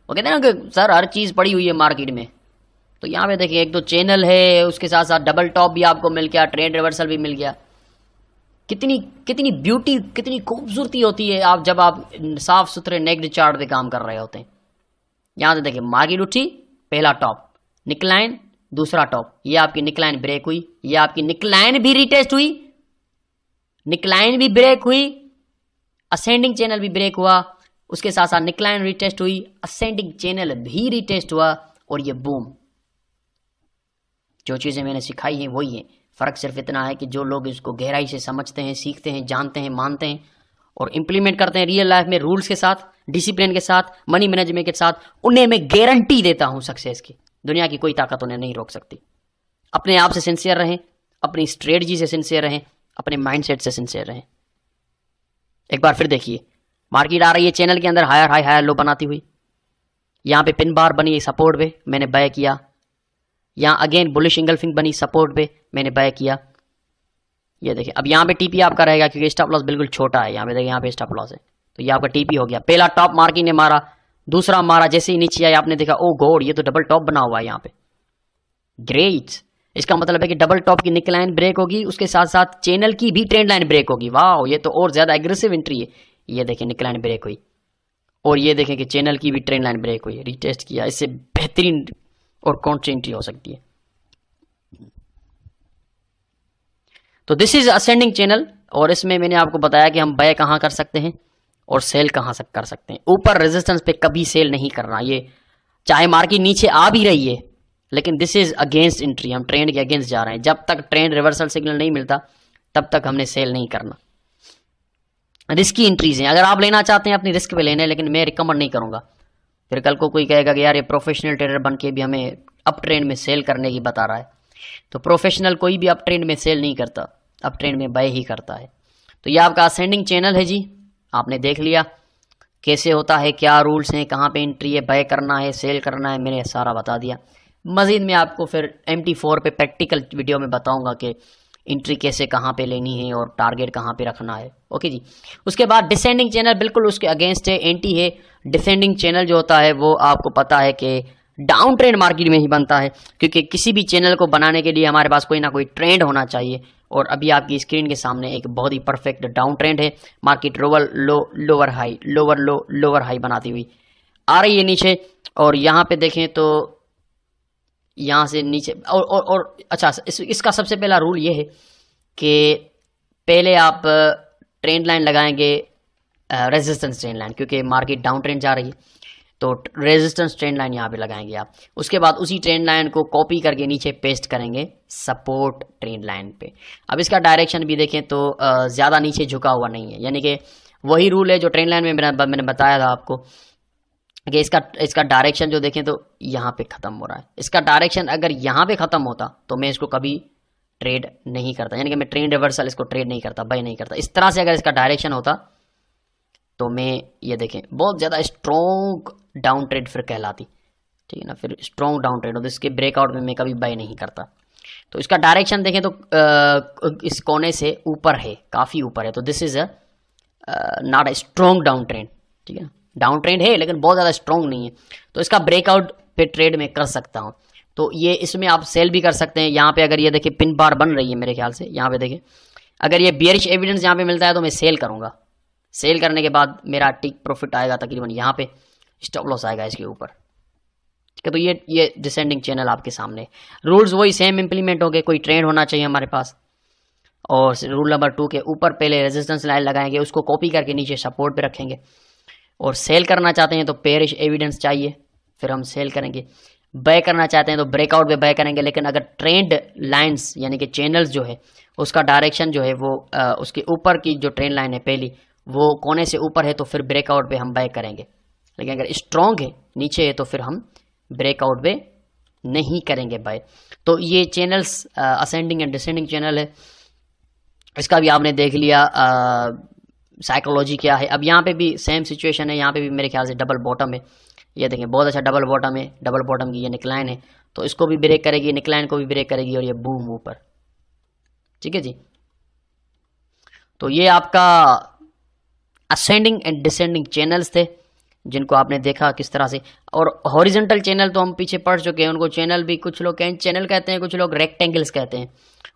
[SPEAKER 1] वो कहते हैं ना कि सर हर चीज पड़ी हुई है मार्केट में, तो यहाँ पे देखिए एक तो चैनल है, उसके साथ साथ डबल टॉप भी आपको मिल गया, ट्रेंड रिवर्सल भी मिल गया। कितनी ब्यूटी, कितनी खूबसूरती होती है आप जब आप साफ सुथरे नेक्ड चार्ट पे काम कर रहे होते हैं। यहाँ से देखिए मार्केट उठी, पहला टॉप, निकलाइन, दूसरा टॉप, ये आपकी निकलाइन ब्रेक हुई, ये आपकी निकलाइन भी रिटेस्ट हुई, निकलाइन भी ब्रेक हुई, असेंडिंग चैनल भी ब्रेक हुआ, उसके साथ साथ निकलाइन रिटेस्ट हुई, असेंडिंग चैनल भी रिटेस्ट हुआ, और ये बूम। जो चीजें मैंने सिखाई हैं वही है, फर्क सिर्फ इतना है कि जो लोग इसको गहराई से समझते हैं, सीखते हैं, जानते हैं, मानते हैं और इंप्लीमेंट करते हैं रियल लाइफ में रूल्स के साथ, डिसिप्लिन के साथ, मनी मैनेजमेंट के साथ, उन्हें मैं गारंटी देता हूं सक्सेस की। दुनिया की कोई ताकत उन्हें नहीं रोक सकती। अपने आप से सिंसियर रहें, अपनी स्ट्रेटजी से सिंसियर रहें, अपने माइंडसेट से सिंसियर रहें। एक बार फिर देखिए, मार्केट आ रही है चैनल के अंदर हायर हाई हायर लो बनाती हुई, यहाँ पे पिन बार बनी सपोर्ट पे, मैंने बाय किया। यहाँ अगेन बुलिश इंगल्फिंग बनी सपोर्ट पे, मैंने बाय किया। ये देखिए, अब यहाँ पे टीपी आपका रहेगा क्योंकि स्टॉप लॉस बिल्कुल छोटा है। यहाँ पे देखिए, यहाँ पे स्टॉप लॉस है, तो ये आपका टीपी हो गया। पहला टॉप मार्केट ने मारा, दूसरा मारा, जैसे ही नीचे आया आपने देखा ओ गॉड ये तो डबल टॉप बना हुआ है यहाँ पे, ग्रेट। इसका मतलब है कि डबल टॉप की निक लाइन ब्रेक होगी, उसके साथ साथ चैनल की भी ट्रेंड लाइन ब्रेक होगी। वाह, ये तो और ज्यादा एग्रेसिव एंट्री है। ये देखें निक लाइन ब्रेक हुई, और ये देखें कि चैनल की भी ट्रेंड लाइन ब्रेक हुई, रिटेस्ट किया। इससे बेहतरीन और कौन सी एंट्री हो सकती है। तो दिस इज असेंडिंग चैनल, और इसमें मैंने आपको बताया कि हम बाय कहां कर सकते हैं और सेल कहां से कर सकते हैं। ऊपर रेजिस्टेंस पे कभी सेल नहीं करना, ये चाहे मार्केट नीचे आ भी रही है, लेकिन दिस इज अगेंस्ट एंट्री, हम ट्रेंड के अगेंस्ट जा रहे हैं। जब तक ट्रेंड रिवर्सल सिग्नल नहीं मिलता तब तक हमने सेल नहीं करना। रिस्की एंट्रीज हैं, अगर आप लेना चाहते हैं अपनी रिस्क पे लेने, लेकिन मैं रिकमेंड नहीं करूंगा। फिर कल को कोई कहेगा कि यार ये प्रोफेशनल ट्रेडर बन के भी हमें अप ट्रेंड में सेल करने की बता रहा है। तो प्रोफेशनल कोई भी अप ट्रेंड में सेल नहीं करता, अप ट्रेंड में बाय ही करता है। तो ये आपका असेंडिंग चैनल है जी, आपने देख लिया कैसे होता है, क्या रूल्स हैं, कहाँ पे एंट्री है, बाय करना है, सेल करना है, मैंने सारा बता दिया। मजीद मैं आपको फिर MT4 पे प्रैक्टिकल वीडियो में बताऊंगा कि एंट्री कैसे कहाँ पे लेनी है और टारगेट कहाँ पे रखना है। ओके जी। उसके बाद डिसेंडिंग चैनल बिल्कुल उसके अगेंस्ट है, एंटी है। डिसेंडिंग चैनल जो होता है वो आपको पता है कि डाउन ट्रेंड मार्केट में ही बनता है, क्योंकि किसी भी चैनल को बनाने के लिए हमारे पास कोई ना कोई ट्रेंड होना चाहिए। और अभी आपकी स्क्रीन के सामने एक बहुत ही परफेक्ट डाउन ट्रेंड है। मार्केट लोअर हाई बनाती हुई आ रही है नीचे, और यहाँ पे देखें तो यहाँ से नीचे और अच्छा, इसका सबसे पहला रूल ये है कि पहले आप ट्रेंड लाइन लगाएंगे, रेजिस्टेंस ट्रेंड लाइन, क्योंकि मार्केट डाउन ट्रेंड जा रही है, तो रेजिस्टेंस ट्रेंड लाइन यहाँ पे लगाएंगे आप। उसके बाद उसी ट्रेंड लाइन को कॉपी करके नीचे पेस्ट करेंगे सपोर्ट ट्रेंड लाइन पे। अब इसका डायरेक्शन भी देखें तो ज़्यादा नीचे झुका हुआ नहीं है, यानी कि वही रूल है जो ट्रेंड लाइन में मैंने बताया था आपको कि इसका डायरेक्शन जो देखें तो यहाँ पे ख़त्म हो रहा है। इसका डायरेक्शन अगर यहाँ पे ख़त्म होता तो मैं इसको कभी ट्रेड नहीं करता, यानी कि मैं ट्रेंड रिवर्सल इसको ट्रेड नहीं करता, बाय नहीं करता। इस तरह से अगर इसका डायरेक्शन होता तो मैं ये देखें बहुत ज़्यादा स्ट्रॉन्ग डाउन ट्रेड फिर कहलाती, ठीक है ना, फिर स्ट्रॉन्ग डाउन ट्रेड होता, इसके ब्रेकआउट में मैं कभी बाय नहीं करता। तो इसका डायरेक्शन देखें तो इस कोने से ऊपर है, काफ़ी ऊपर है, तो this is not a strong down trend, ठीक है ना, डाउन ट्रेंड है लेकिन बहुत ज़्यादा स्ट्रॉन्ग नहीं है, तो इसका ब्रेकआउट पे ट्रेड में कर सकता हूँ। तो ये इसमें आप सेल भी कर सकते हैं। यहाँ पे अगर ये देखिए पिन बार बन रही है मेरे ख्याल से, यहाँ पे देखिए अगर ये बियरिश एविडेंस यहाँ पे मिलता है तो मैं सेल करूँगा। सेल करने के बाद मेरा टिक प्रॉफिट आएगा तकरीबन यहाँ पे, स्टॉप लॉस आएगा इसके ऊपर, ठीक है। तो ये डिसेंडिंग चैनल आपके सामने, रूल्स वही सेम इंप्लीमेंट हो गए, कोई ट्रेंड होना चाहिए हमारे पास। और रूल नंबर 2 के ऊपर पहले रेजिस्टेंस लाइन लगाएंगे, उसको कॉपी करके नीचे सपोर्ट पे रखेंगे। और सेल करना चाहते हैं तो पेयरिश एविडेंस चाहिए, फिर हम सेल करेंगे। बाय करना चाहते हैं तो ब्रेकआउट पे बाय करेंगे, लेकिन अगर ट्रेंड लाइंस यानी कि चैनल्स जो है उसका डायरेक्शन जो है वो उसके ऊपर की जो ट्रेंड लाइन है पहली वो कोने से ऊपर है तो फिर ब्रेकआउट पे हम बाय करेंगे। लेकिन अगर स्ट्रॉन्ग है नीचे है तो फिर हम ब्रेकआउट पे नहीं करेंगे बाय। तो ये channels ascending and descending channel है, इसका भी आपने देख लिया साइकोलॉजी क्या है। अब यहाँ पे भी सेम सिचुएशन है, यहाँ पे भी मेरे ख्याल से डबल बॉटम है, ये देखें बहुत अच्छा डबल बॉटम है, डबल बॉटम की ये निकलाइन है, तो इसको भी ब्रेक करेगी, निकलाइन को भी ब्रेक करेगी और ये बूम ऊपर, ठीक है जी। तो ये आपका असेंडिंग एंड डिसेंडिंग चैनल्स थे जिनको आपने देखा किस तरह से। और हॉरिजॉन्टल चैनल तो हम पीछे पढ़ चुके हैं, उनको चैनल भी कुछ लोग चैनल कहते हैं, कुछ लोग रेक्टेंगल्स कहते हैं।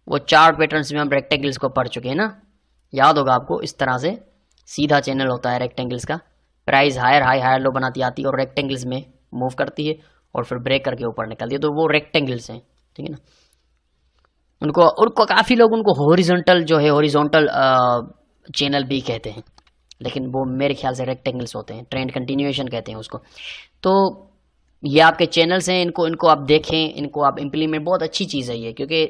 [SPEAKER 1] वो चार्ट पैटर्न्स में हम रेक्टेंगल्स को पढ़ चुके हैं ना, याद होगा आपको। इस तरह से सीधा चैनल होता है रेक्टेंगल्स का, price higher high higher low बनाती आती है और रेक्टेंगल्स में मूव करती है और फिर ब्रेक करके ऊपर निकलती है, तो वो रेक्टेंगल्स हैं, ठीक है ना। उनको काफ़ी लोग उनको हॉरिजॉन्टल जो है हॉरिजॉन्टल चैनल भी कहते हैं, लेकिन वो मेरे ख्याल से रेक्टेंगल्स होते हैं, ट्रेंड कंटिन्यूएशन कहते हैं उसको। तो ये आपके चैनल्स हैं, इनको आप देखें, इनको आप इम्प्लीमेंट, बहुत अच्छी चीज़ है ये, क्योंकि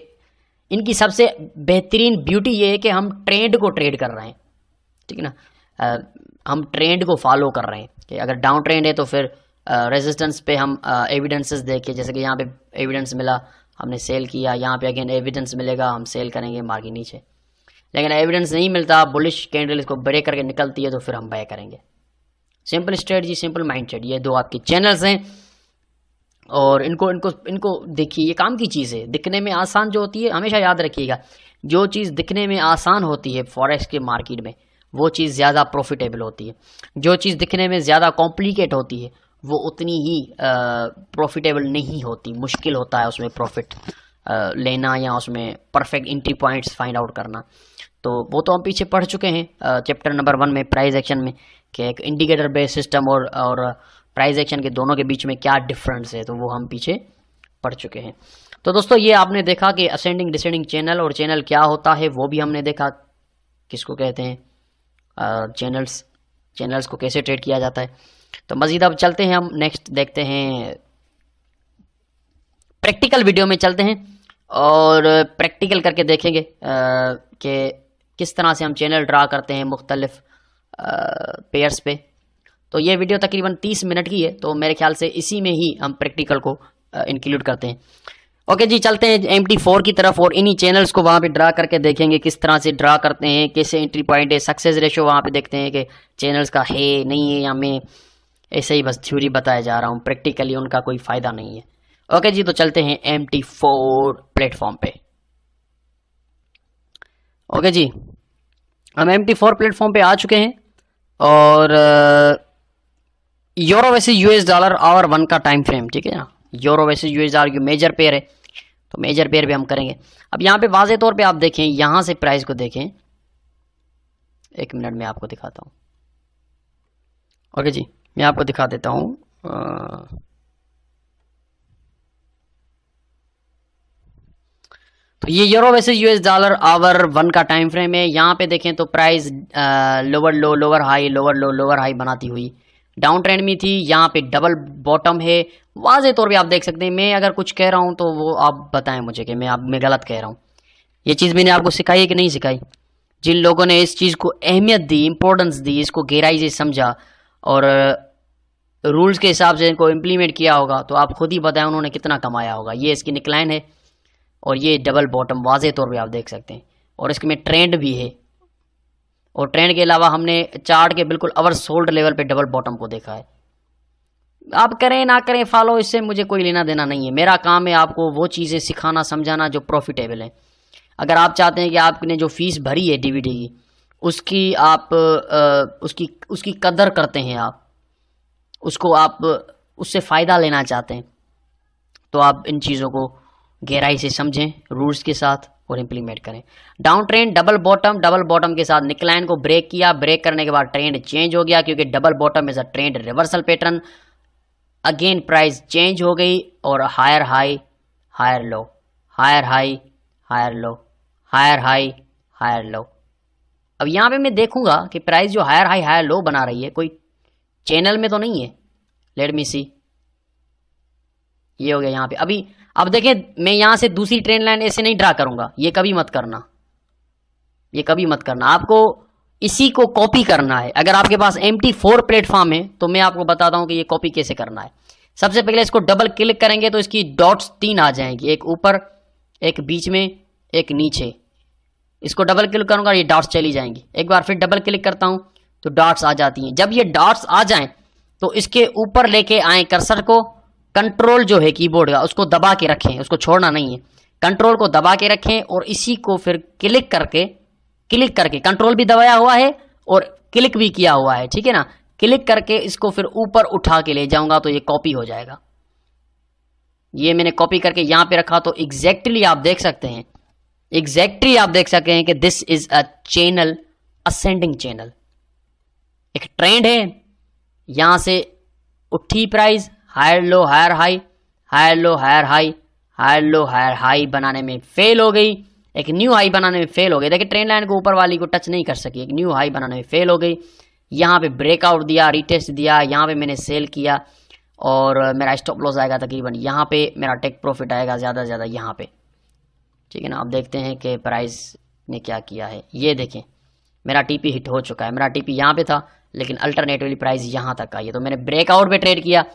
[SPEAKER 1] इनकी सबसे बेहतरीन ब्यूटी ये है कि हम ट्रेंड को ट्रेड कर रहे हैं, ठीक है ना। हम ट्रेंड को फॉलो कर रहे हैं कि अगर डाउन ट्रेंड है तो फिर रेजिस्टेंस पे हम एविडेंसेस देखें, जैसे कि यहाँ पे एविडेंस मिला हमने सेल किया, यहाँ पे अगेन एविडेंस मिलेगा हम सेल करेंगे मार्केट नीचे। लेकिन एविडेंस नहीं मिलता, बुलिश कैंडल इसको ब्रेक करके निकलती है तो फिर हम बाय करेंगे। सिंपल स्ट्रेटजी, सिंपल माइंडसेट, ये दो आपके चैनल्स हैं और इनको इनको इनको देखिए, ये काम की चीज़ है। दिखने में आसान जो होती है, हमेशा याद रखिएगा, जो चीज़ दिखने में आसान होती है फॉरेक्स के मार्केट में वो चीज़ ज़्यादा प्रॉफिटेबल होती है। जो चीज़ दिखने में ज़्यादा कॉम्प्लिकेट होती है वो उतनी ही प्रॉफिटेबल नहीं होती, मुश्किल होता है उसमें प्रॉफिट लेना या उसमें perfect entry points find out करना। तो वो तो हम पीछे पढ़ चुके हैं चैप्टर नंबर 1 में, प्राइस एक्शन में, कि एक इंडिकेटर बेस्ड सिस्टम और प्राइस एक्शन के दोनों के बीच में क्या डिफरेंस है, तो वो हम पीछे पढ़ चुके हैं। तो दोस्तों ये आपने देखा कि असेंडिंग डिसेंडिंग चैनल और चैनल क्या होता है वो भी हमने देखा, किसको कहते हैं चैनल्स को कैसे ट्रेड किया जाता है। तो मज़ीद अब चलते हैं, हम नेक्स्ट देखते हैं, प्रैक्टिकल वीडियो में चलते हैं और प्रैक्टिकल करके देखेंगे कि किस तरह से हम चैनल ड्रा करते हैं मुख्तलिफ पेयर्स पे। तो ये वीडियो तकरीबन 30 मिनट की है, तो मेरे ख्याल से इसी में ही हम प्रैक्टिकल को इंक्लूड करते हैं। ओके जी, चलते हैं MT4 की तरफ और इन्हीं चैनल्स को वहाँ पे ड्रा करके देखेंगे किस तरह से ड्रा करते हैं, कैसे एंट्री पॉइंट है, सक्सेस रेशो वहाँ पे देखते हैं कि चैनल्स का है नहीं है, या मैं ऐसे ही बस थ्योरी बताया जा रहा हूँ, प्रैक्टिकली उनका कोई फ़ायदा नहीं है। ओके जी, तो चलते हैं MT4 प्लेटफॉर्म पे। ओके जी, हम MT4 प्लेटफॉर्म पे आ चुके हैं और यूरो वैसे US डॉलर आवर 1 का टाइम फ्रेम, ठीक है ना, यूरो वैसे US डॉलर की मेजर पेयर है, तो मेजर पेयर भी हम करेंगे। अब यहाँ पे वाज़े तौर पे आप देखें, यहाँ से प्राइस को देखें, एक मिनट में आपको दिखाता हूँ। ओके जी, मैं आपको दिखा देता हूँ, तो ये euro versus US dollar hour 1 का टाइम फ्रेम है। यहाँ पे देखें तो price lower low lower high lower low lower high बनाती हुई डाउन ट्रेंड में थी। यहाँ पे डबल बॉटम है, वाज़े तौर पे आप देख सकते हैं। मैं अगर कुछ कह रहा हूँ तो वो आप बताएं मुझे कि मैं गलत कह रहा हूँ। ये चीज़ मैंने आपको सिखाई है कि नहीं सिखाई? जिन लोगों ने इस चीज़ को अहमियत दी, इंपॉर्टेंस दी, इसको गहराई से समझा और रूल्स के हिसाब से इनको इम्प्लीमेंट किया होगा, तो आप खुद ही बताएं उन्होंने कितना कमाया होगा। ये इसकी निकलाइन है और ये डबल बॉटम वाज़े तौर पे आप देख सकते हैं। और इसके में ट्रेंड भी है, और ट्रेंड के अलावा हमने चार्ट के बिल्कुल अवर सोल्ड लेवल पे डबल बॉटम को देखा है। आप करें ना करें फॉलो, इससे मुझे कोई लेना देना नहीं है। मेरा काम है आपको वो चीज़ें सिखाना समझाना जो प्रॉफिटेबल है। अगर आप चाहते हैं कि आपने जो फीस भरी है डीवीडी की, उसकी आप उसकी कदर करते हैं, आप उसको आप उससे फ़ायदा लेना चाहते हैं, तो आप इन चीज़ों को गहराई से समझें रूल्स के साथ और इम्प्लीमेंट करें। डाउन ट्रेंड डबल बॉटम के साथ निकलाइन को ब्रेक किया। ब्रेक करने के बाद ट्रेंड चेंज हो गया, क्योंकि double bottom is a trend reversal pattern. Again price change हो गई और higher high higher low, higher high higher low, higher high higher low. अब यहाँ पे मैं देखूंगा कि प्राइस जो हायर हाई हायर लो बना रही है कोई चैनल में तो नहीं है। लेट मी सी, ये हो गया यहाँ पे। अभी अब देखें, मैं यहाँ से दूसरी ट्रेंड लाइन ऐसे नहीं ड्रा करूंगा, ये कभी मत करना, ये कभी मत करना। आपको इसी को कॉपी करना है। अगर आपके पास MT4 प्लेटफॉर्म है तो मैं आपको बताता हूँ कि ये कॉपी कैसे करना है। सबसे पहले इसको डबल क्लिक करेंगे तो इसकी डॉट्स 3 आ जाएंगी, एक ऊपर, एक बीच में, एक नीचे। इसको डबल क्लिक करूंगा, ये डॉट्स चली जाएंगी। एक बार फिर डबल क्लिक करता हूं तो डॉट्स आ जाती हैं। जब ये डॉट्स आ जाएं तो इसके ऊपर लेके आए कर्सर को, कंट्रोल जो है कीबोर्ड का उसको दबा के रखें, उसको छोड़ना नहीं है। कंट्रोल को दबा के रखें और इसी को फिर क्लिक करके कंट्रोल भी दबाया हुआ है और क्लिक भी किया हुआ है, ठीक है ना। क्लिक करके इसको फिर ऊपर उठा के ले जाऊंगा तो ये कॉपी हो जाएगा। ये मैंने कॉपी करके यहां पे रखा तो एग्जैक्टली आप देख सकते हैं, कि this is a channel, ascending channel. एक ट्रेंड है, यहां से उठी price, higher low higher high, higher low higher high, higher low higher high बनाने में फेल हो गई, एक न्यू हाई बनाने में फेल हो गई। देखिए ट्रेंड लाइन को ऊपर वाली को टच नहीं कर सकी, एक न्यू हाई बनाने में फेल हो गई। यहाँ पे ब्रेकआउट दिया, रिटेस्ट दिया, यहाँ पे मैंने सेल किया और मेरा स्टॉप लॉस आएगा तकरीबन यहाँ पे, मेरा टेक प्रॉफिट आएगा ज़्यादा से ज़्यादा यहाँ पे, ठीक है ना। आप देखते हैं कि प्राइस ने क्या किया है। ये देखें मेरा टीपी हिट हो चुका है। मेरा टीपी यहाँ पे था लेकिन अल्टरनेटिवली प्राइस यहाँ तक आई है, तो मैंने ब्रेकआउट पे ट्रेड किया।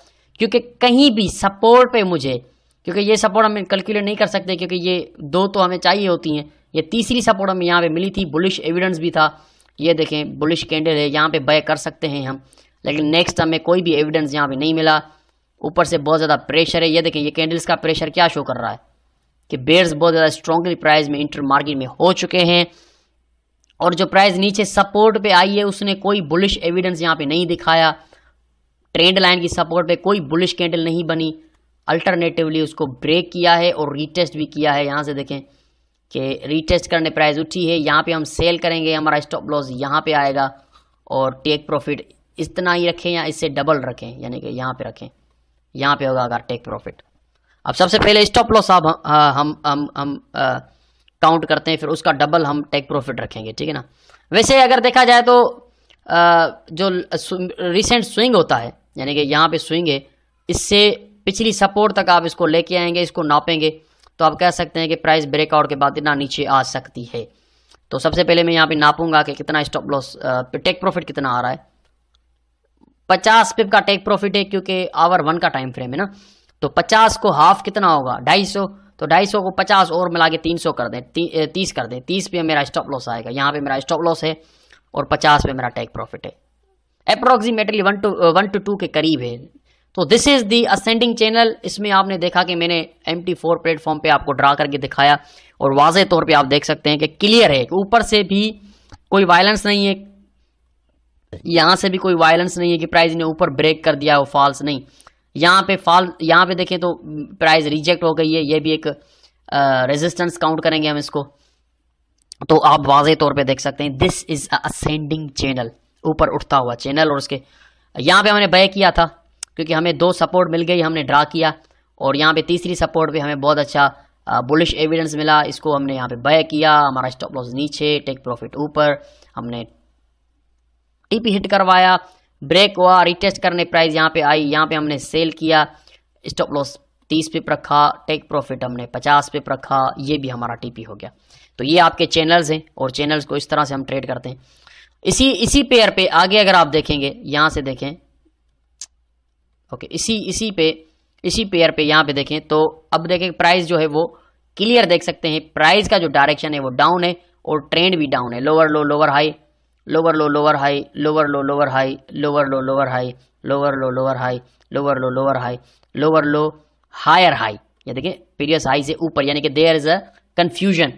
[SPEAKER 1] क्योंकि कहीं भी सपोर्ट पे मुझे, क्योंकि ये सपोर्ट हम कैलकुलेट नहीं कर सकते, क्योंकि ये दो तो हमें चाहिए होती हैं, ये तीसरी सपोर्ट हमें यहाँ पे मिली थी, बुलिश एविडेंस भी था। ये देखें बुलिश कैंडल है, यहाँ पे बाय कर सकते हैं हम, लेकिन नेक्स्ट हमें कोई भी एविडेंस यहाँ पे नहीं मिला। ऊपर से बहुत ज़्यादा प्रेशर है। ये देखें ये कैंडल्स का प्रेशर क्या शो कर रहा है कि बेयर्स बहुत ज़्यादा स्ट्रॉन्गली प्राइस में इंटर मार्केट में हो चुके हैं, और जो प्राइस नीचे सपोर्ट पे आई है उसने कोई बुलिश एविडेंस यहाँ पे नहीं दिखाया। ट्रेंड लाइन की सपोर्ट पे कोई बुलिश कैंडल नहीं बनी, अल्टरनेटिवली उसको ब्रेक किया है और रीटेस्ट भी किया है। यहाँ से देखें कि रीटेस्ट करने प्राइस उठी है, यहाँ पे हम सेल करेंगे, हमारा स्टॉप लॉस यहाँ पे आएगा और टेक प्रॉफिट इतना ही रखें या इससे डबल रखें, यानी कि यहाँ पे रखें, यहाँ पे होगा अगर टेक प्रॉफिट। अब सबसे पहले स्टॉप लॉस अब हम काउंट करते हैं, फिर उसका डबल हम टेक प्रॉफिट रखेंगे, ठीक है ना। वैसे अगर देखा जाए तो जो रिसेंट स्विंग होता है, यानी कि यहाँ पे स्विंग है, इससे पिछली सपोर्ट तक आप इसको लेके आएंगे, इसको नापेंगे तो आप कह सकते हैं कि प्राइस ब्रेकआउट के बाद इतना नीचे आ सकती है। तो सबसे पहले मैं यहाँ पे नापूंगा कि कितना स्टॉप लॉस टेक प्रॉफिट कितना आ रहा है। 50 पिप का टेक प्रॉफिट है, क्योंकि आवर 1 का टाइम फ्रेम है ना, तो 50 को हाफ कितना होगा 250, तो 250 को 50 और मिला के 300 कर दें, 30 कर दें, 30 पे मेरा स्टॉप लॉस आएगा। यहाँ पे मेरा स्टॉप लॉस है और 50 पे मेरा टेक प्रॉफिट है, अप्रोक्सीमेटली 1 to 2 के करीब है। तो this is the ascending channel. इसमें आपने देखा कि मैंने MT4 प्लेटफॉर्म पे आपको ड्रा करके दिखाया और वाज़े तौर पे आप देख सकते हैं कि क्लियर है कि ऊपर से भी कोई वायलेंस नहीं है, यहाँ से भी कोई वायलेंस नहीं है कि प्राइस ने ऊपर ब्रेक कर दिया हो, फॉल्स नहीं। यहाँ पे देखें तो प्राइस रिजेक्ट हो गई है, ये भी एक रेजिस्टेंस काउंट करेंगे हम इसको, तो आप वाज़े तौर पे देख सकते हैं दिस इज असेंडिंग चैनल, ऊपर उठता हुआ चैनल। और उसके यहाँ पे हमने बाय किया था क्योंकि हमें 2 सपोर्ट मिल गई, हमने ड्रा किया, और यहाँ पे तीसरी सपोर्ट पे हमें बहुत अच्छा बुलिश एविडेंस मिला, इसको हमने यहाँ पे बाय किया, हमारा स्टॉप लॉस नीचे, टेक प्रॉफिट ऊपर, हमने टीपी हिट करवाया, ब्रेक हुआ, रिटेस्ट करने प्राइस यहाँ पे आई, यहाँ पे हमने सेल किया, स्टॉप लॉस 30 पे रखा, टेक प्रॉफिट हमने 50 पे रखा, ये भी हमारा टीपी हो गया। तो ये आपके चैनल्स हैं और चैनल्स को इस तरह से हम ट्रेड करते हैं। इसी पेयर पे आगे अगर आप देखेंगे, यहाँ से देखें, ओके, इसी पेयर पे यहाँ पे देखें तो अब देखें प्राइस जो है वो क्लियर देख सकते हैं, प्राइस का जो डायरेक्शन है वो डाउन है और ट्रेंड भी डाउन है। Lower low lower high, lower low lower high, lower low lower high, lower low lower high, lower low lower high, lower low lower high, lower low higher high, ये देखें previous high से ऊपर, यानी कि there is a confusion,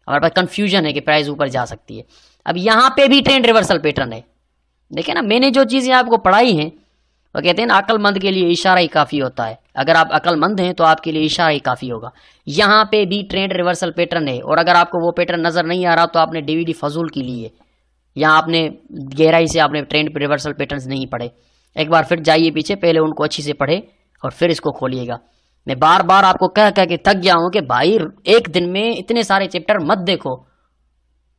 [SPEAKER 1] हमारे पास confusion है कि price ऊपर जा सकती है। अब यहाँ पे भी ट्रेंड रिवर्सल पैटर्न है, देखें ना, मैंने जो चीज़ें आपको पढ़ाई हैं वो कहते हैं ना, अक्लमंद के लिए इशारा ही काफ़ी होता है। अगर आप अक्लमंद हैं तो आपके लिए इशारा ही काफ़ी होगा। यहाँ पे भी ट्रेंड रिवर्सल पैटर्न है और अगर आपको वो पैटर्न नज़र नहीं आ रहा तो आपने डीवीडी फजूल की ली है, यहाँ आपने गहराई से आपने ट्रेंड रिवर्सल पैटर्न्स नहीं पढ़े। एक बार फिर जाइए पीछे, पहले उनको अच्छी से पढ़े और फिर इसको खोलिएगा। मैं बार बार आपको कह के थक गया हूँ कि भाई एक दिन में इतने सारे चैप्टर मत देखो,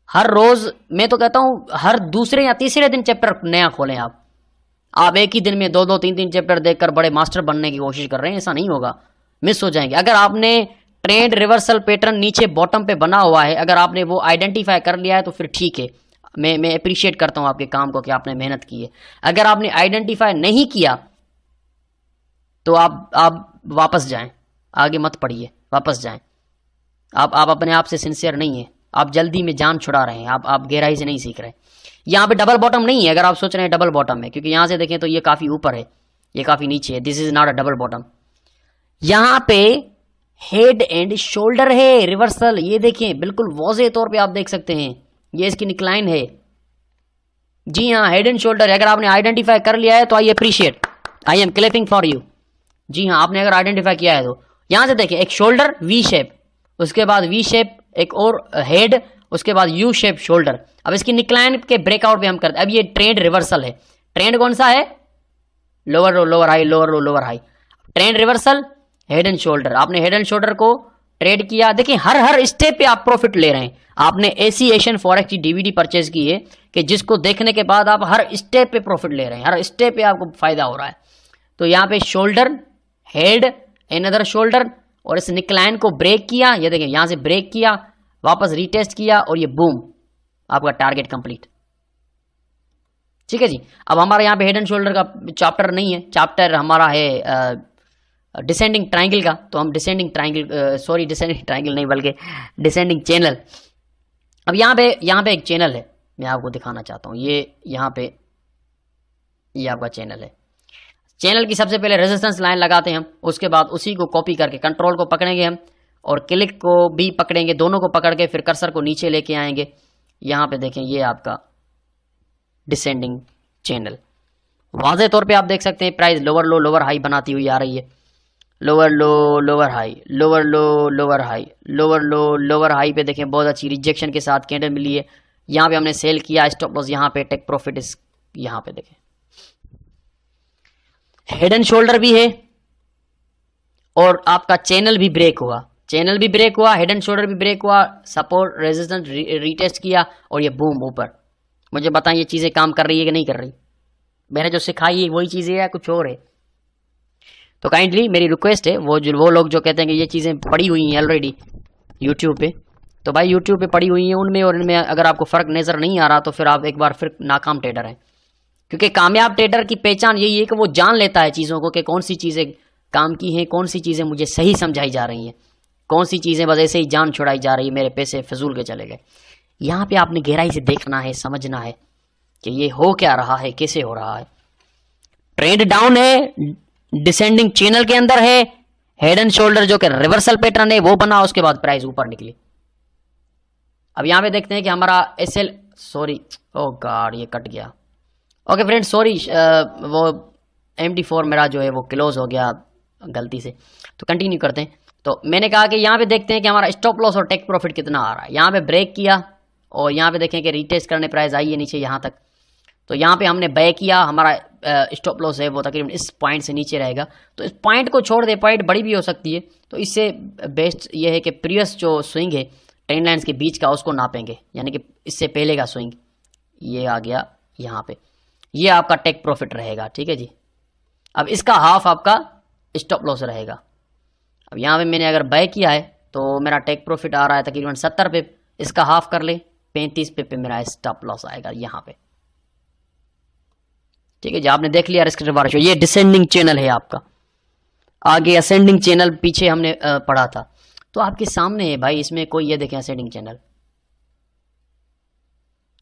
[SPEAKER 1] हर रोज मैं तो कहता हूँ हर दूसरे या तीसरे दिन चैप्टर नया खोलें। आप एक ही दिन में 2-2, 3-3 चैप्टर देखकर बड़े मास्टर बनने की कोशिश कर रहे हैं, ऐसा नहीं होगा, मिस हो जाएंगे। अगर आपने ट्रेंड रिवर्सल पैटर्न नीचे बॉटम पे बना हुआ है, अगर आपने वो आइडेंटिफाई कर लिया है तो फिर ठीक है, मैं अप्रिशिएट करता हूं आपके काम को कि आपने मेहनत की है। अगर आपने आइडेंटिफाई नहीं किया तो आप वापस जाएं, आगे मत पढ़िए, वापस जाएं। आप अपने आप से सिंसियर नहीं है, आप जल्दी में जान छुड़ा रहे हैं, आप गहराई से नहीं सीख रहे। यहाँ पे डबल बॉटम नहीं है, अगर आप सोच रहे हैं डबल बॉटम है, क्योंकि यहाँ से देखें तो ये काफ़ी ऊपर है, ये काफ़ी नीचे है, this is not a double bottom. यहाँ पे हेड एंड शोल्डर है रिवर्सल, ये देखें बिल्कुल वाज़ेह तौर पे आप देख सकते हैं, ये इसकी निक्लाइन है। जी हाँ, हेड एंड शोल्डर, अगर आपने आइडेंटिफाई कर लिया है तो I appreciate, I am clapping for you. जी हाँ, आपने अगर आइडेंटिफाई किया है तो यहाँ से देखिए, एक शोल्डर वी शेप, उसके बाद वी शेप, एक और हेड, उसके बाद यू शेप शोल्डर। अब इसकी निक्लाइन के ब्रेकआउट पे हम करते हैं। अब ये ट्रेंड रिवर्सल है, ट्रेंड कौन सा है, lower low lower high, lower low lower high, trend reversal, head and shoulder. आपने हेड एंड शोल्डर को ट्रेड किया, देखिए हर स्टेप पे आप प्रॉफिट ले रहे हैं। आपने ऐसी एशियन फॉरेक्स की डीवीडी परचेज की है कि जिसको देखने के बाद आप हर स्टेप पे प्रॉफिट ले रहे हैं, हर स्टेप पे आपको फायदा हो रहा है। तो यहाँ पे शोल्डर, हेड, अनदर शोल्डर, और इस निक्लाइन को ब्रेक किया, ये देखिए यहाँ से ब्रेक किया, वापस रीटेस्ट किया और ये बूम, आपका टारगेट कंप्लीट। ठीक है जी। अब हमारा यहाँ पे हेड एंड शोल्डर का चैप्टर नहीं है, चैप्टर हमारा है डिसेंडिंग ट्राइंगल का, तो हम डिसेंडिंग ट्राइंगल नहीं बल्कि डिसेंडिंग चैनल। अब यहाँ पे एक चैनल है, मैं आपको दिखाना चाहता हूँ, ये यहाँ पे ये आपका चैनल है। चैनल की सबसे पहले रेजिस्टेंस लाइन लगाते हैं हम, उसके बाद उसी को कॉपी करके कंट्रोल को पकड़ेंगे हम और क्लिक को भी पकड़ेंगे, दोनों को पकड़ के फिर कर्सर को नीचे लेके आएंगे। यहाँ पे देखें, ये आपका डिसेंडिंग चैनल, वाज़ेह तौर पे आप देख सकते हैं price lower low lower high बनाती हुई आ रही है, lower low lower high, lower low lower high, lower low lower high पे देखें बहुत अच्छी रिजेक्शन के साथ कैंडल मिली है। यहाँ पे हमने सेल किया, स्टॉप लॉस यहाँ पे, टेक प्रॉफिट इस यहाँ पे देखें, हेड एंड शोल्डर भी है और आपका चैनल भी ब्रेक हुआ, चैनल भी ब्रेक हुआ, हेड एंड शोल्डर भी ब्रेक हुआ, सपोर्ट रेजिस्टेंस रीटेस्ट किया और ये बूम ऊपर। मुझे बताएं ये चीज़ें काम कर रही है कि नहीं कर रही, मैंने जो सिखाई है वही चीज़ें या कुछ और है। तो काइंडली मेरी रिक्वेस्ट है, वो लोग जो कहते हैं कि ये चीज़ें पड़ी हुई हैं ऑलरेडी यूट्यूब पे, तो भाई यूट्यूब पे पड़ी हुई हैं, उनमें और इनमें अगर आपको फ़र्क नज़र नहीं आ रहा तो फिर आप एक बार फिर नाकाम ट्रेडर हैं। क्योंकि कामयाब ट्रेडर की पहचान यही है कि वो जान लेता है चीज़ों को कि कौन सी चीज़ें काम की हैं, कौन सी चीज़ें मुझे सही समझाई जा रही हैं, कौन सी चीज़ें बस ऐसे ही जान छुड़ाई जा रही है, मेरे पैसे फजूल के चले गए। यहाँ पे आपने गहराई से देखना है, समझना है कि ये हो क्या रहा है, कैसे हो रहा है। ट्रेंड डाउन है, डिसेंडिंग चैनल के अंदर है, हेड एंड शोल्डर जो कि रिवर्सल पैटर्न है वो बना, उसके बाद प्राइस ऊपर निकली। अब यहाँ पे देखते हैं कि हमारा एसएल, सॉरी ओ गॉड ये कट गया, ओके फ्रेंड्स सॉरी, वो MD4 मेरा जो है वो क्लोज हो गया गलती से, तो कंटिन्यू करते हैं। तो मैंने कहा कि यहाँ पे देखते हैं कि हमारा स्टॉप लॉस और टेक प्रॉफिट कितना आ रहा है। यहाँ पे ब्रेक किया और यहाँ पे देखें कि रीटेस्ट करने प्राइस आई है नीचे यहाँ तक, तो यहाँ पे हमने बाय किया, हमारा स्टॉप लॉस है वो तकरीबन इस पॉइंट से नीचे रहेगा। तो इस पॉइंट को छोड़ दे, पॉइंट बड़ी भी हो सकती है। तो इससे बेस्ट ये है कि प्रीवियस जो स्विंग है ट्रेंड लाइन्स के बीच का उसको नापेंगे, यानी कि इससे पहले का स्विंग ये आ गया यहाँ पे, ये आपका टेक प्रॉफिट रहेगा। ठीक है जी। अब इसका हाफ आपका स्टॉप लॉस रहेगा। अब यहाँ पे मैंने अगर बाय किया है तो मेरा टेक प्रॉफिट आ रहा है तकरीबन 70 पे, इसका हाफ कर ले 35 पे मेरा स्टॉप लॉस आएगा यहाँ पे। ठीक है जी, आपने देख लिया रिस्क रिवार्ड रेशियो। ये डिसेंडिंग चैनल है आपका, आगे असेंडिंग चैनल पीछे हमने पढ़ा था। तो आपके सामने है भाई, इसमें कोई ये देखें असेंडिंग चैनल,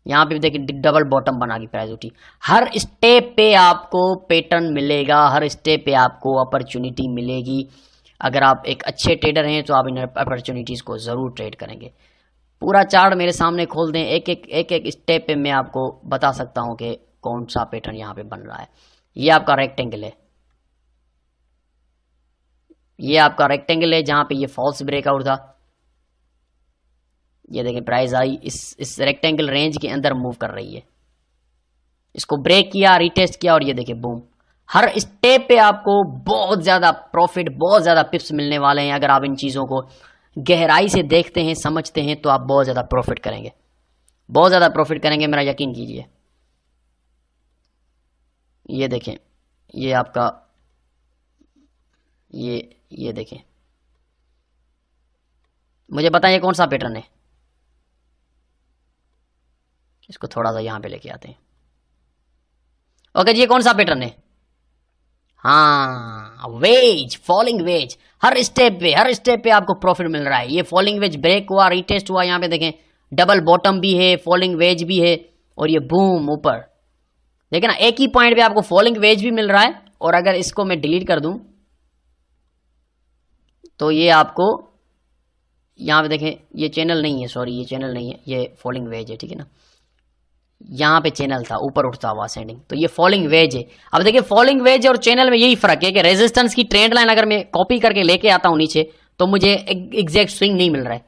[SPEAKER 1] यहाँ पे भी देखिए डबल बॉटम बना की प्राइस उठी। हर स्टेप पे आपको पैटर्न मिलेगा, हर स्टेप पे आपको अपॉर्चुनिटी मिलेगी। अगर आप एक अच्छे ट्रेडर हैं तो आप इन अपॉर्चुनिटीज़ को ज़रूर ट्रेड करेंगे। पूरा चार्ट मेरे सामने खोल दें, एक एक स्टेप पे मैं आपको बता सकता हूँ कि कौन सा पैटर्न यहाँ पे बन रहा है। ये आपका रेक्टेंगल है, ये आपका रेक्टेंगल है जहाँ पे ये फॉल्स ब्रेकआउट था। ये देखें प्राइस आई इस रेक्टेंगल रेंज के अंदर मूव कर रही है, इसको ब्रेक किया, रिटेस्ट किया और ये देखिए बूम। हर स्टेप पे आपको बहुत ज़्यादा प्रॉफिट, बहुत ज़्यादा पिप्स मिलने वाले हैं। अगर आप इन चीज़ों को गहराई से देखते हैं, समझते हैं तो आप बहुत ज़्यादा प्रॉफिट करेंगे, बहुत ज़्यादा प्रॉफिट करेंगे, मेरा यकीन कीजिए। ये देखें, ये आपका ये देखें, मुझे बताइए कौन सा पैटर्न है। इसको थोड़ा सा यहाँ पे लेके आते हैं। ओके जी, ये कौन सा पैटर्न है? हाँ, वेज, फॉलिंग वेज। हर स्टेप पे आपको प्रॉफिट मिल रहा है। ये फॉलिंग वेज ब्रेक हुआ, रिटेस्ट हुआ, यहाँ पे देखें डबल बॉटम भी है, फॉलिंग वेज भी है और ये बूम ऊपर। देखिए ना, एक ही पॉइंट पे आपको फॉलिंग वेज भी मिल रहा है। और अगर इसको मैं डिलीट कर दूं तो ये आपको यहाँ पे देखें, ये चैनल नहीं है, सॉरी ये चैनल नहीं है, ये फॉलिंग वेज है। ठीक है ना, यहाँ पे चैनल था ऊपर उठता हुआ सेंडिंग, तो ये फॉलिंग वेज है। अब देखिए फॉलिंग वेज और चैनल में यही फर्क है कि रेजिस्टेंस की ट्रेंड लाइन अगर मैं कॉपी करके लेके आता हूँ नीचे तो मुझे एग्जैक्ट स्विंग नहीं मिल रहा है,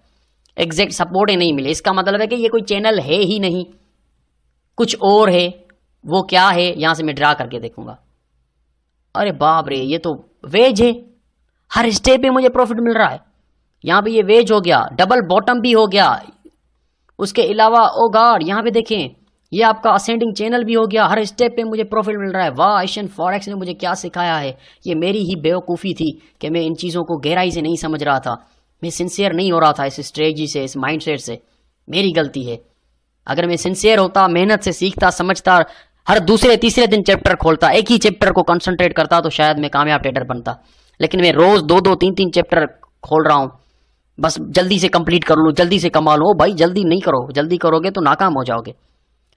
[SPEAKER 1] एग्जैक्ट सपोर्ट ही नहीं मिले। इसका मतलब है कि ये कोई चैनल है ही नहीं, कुछ और है। वो क्या है, यहाँ से मैं ड्रा करके देखूंगा। अरे बाप रे, ये तो वेज है, हर स्टेप पे मुझे प्रॉफिट मिल रहा है। यहाँ पे ये वेज हो गया, डबल बॉटम भी हो गया, उसके अलावा ओ गॉड यहाँ पे देखें ये आपका असेंडिंग चैनल भी हो गया, हर स्टेप पे मुझे प्रॉफिट मिल रहा है। वाह, एशियन फॉरेक्स ने मुझे क्या सिखाया है। ये मेरी ही बेवकूफ़ी थी कि मैं इन चीज़ों को गहराई से नहीं समझ रहा था, मैं सिंसियर नहीं हो रहा था इस स्ट्रेटजी से, इस माइंडसेट से। मेरी गलती है। अगर मैं सिंसियर होता, मेहनत से सीखता, समझता, हर दूसरे तीसरे दिन चैप्टर खोलता, एक ही चैप्टर को कंसंट्रेट करता तो शायद मैं कामयाब ट्रेडर बनता। लेकिन मैं रोज़ 2-2, 3-3 चैप्टर खोल रहा हूँ, बस जल्दी से कंप्लीट कर लूँ, जल्दी से कमा लूँ। भाई जल्दी नहीं करो, जल्दी करोगे तो नाकाम हो जाओगे।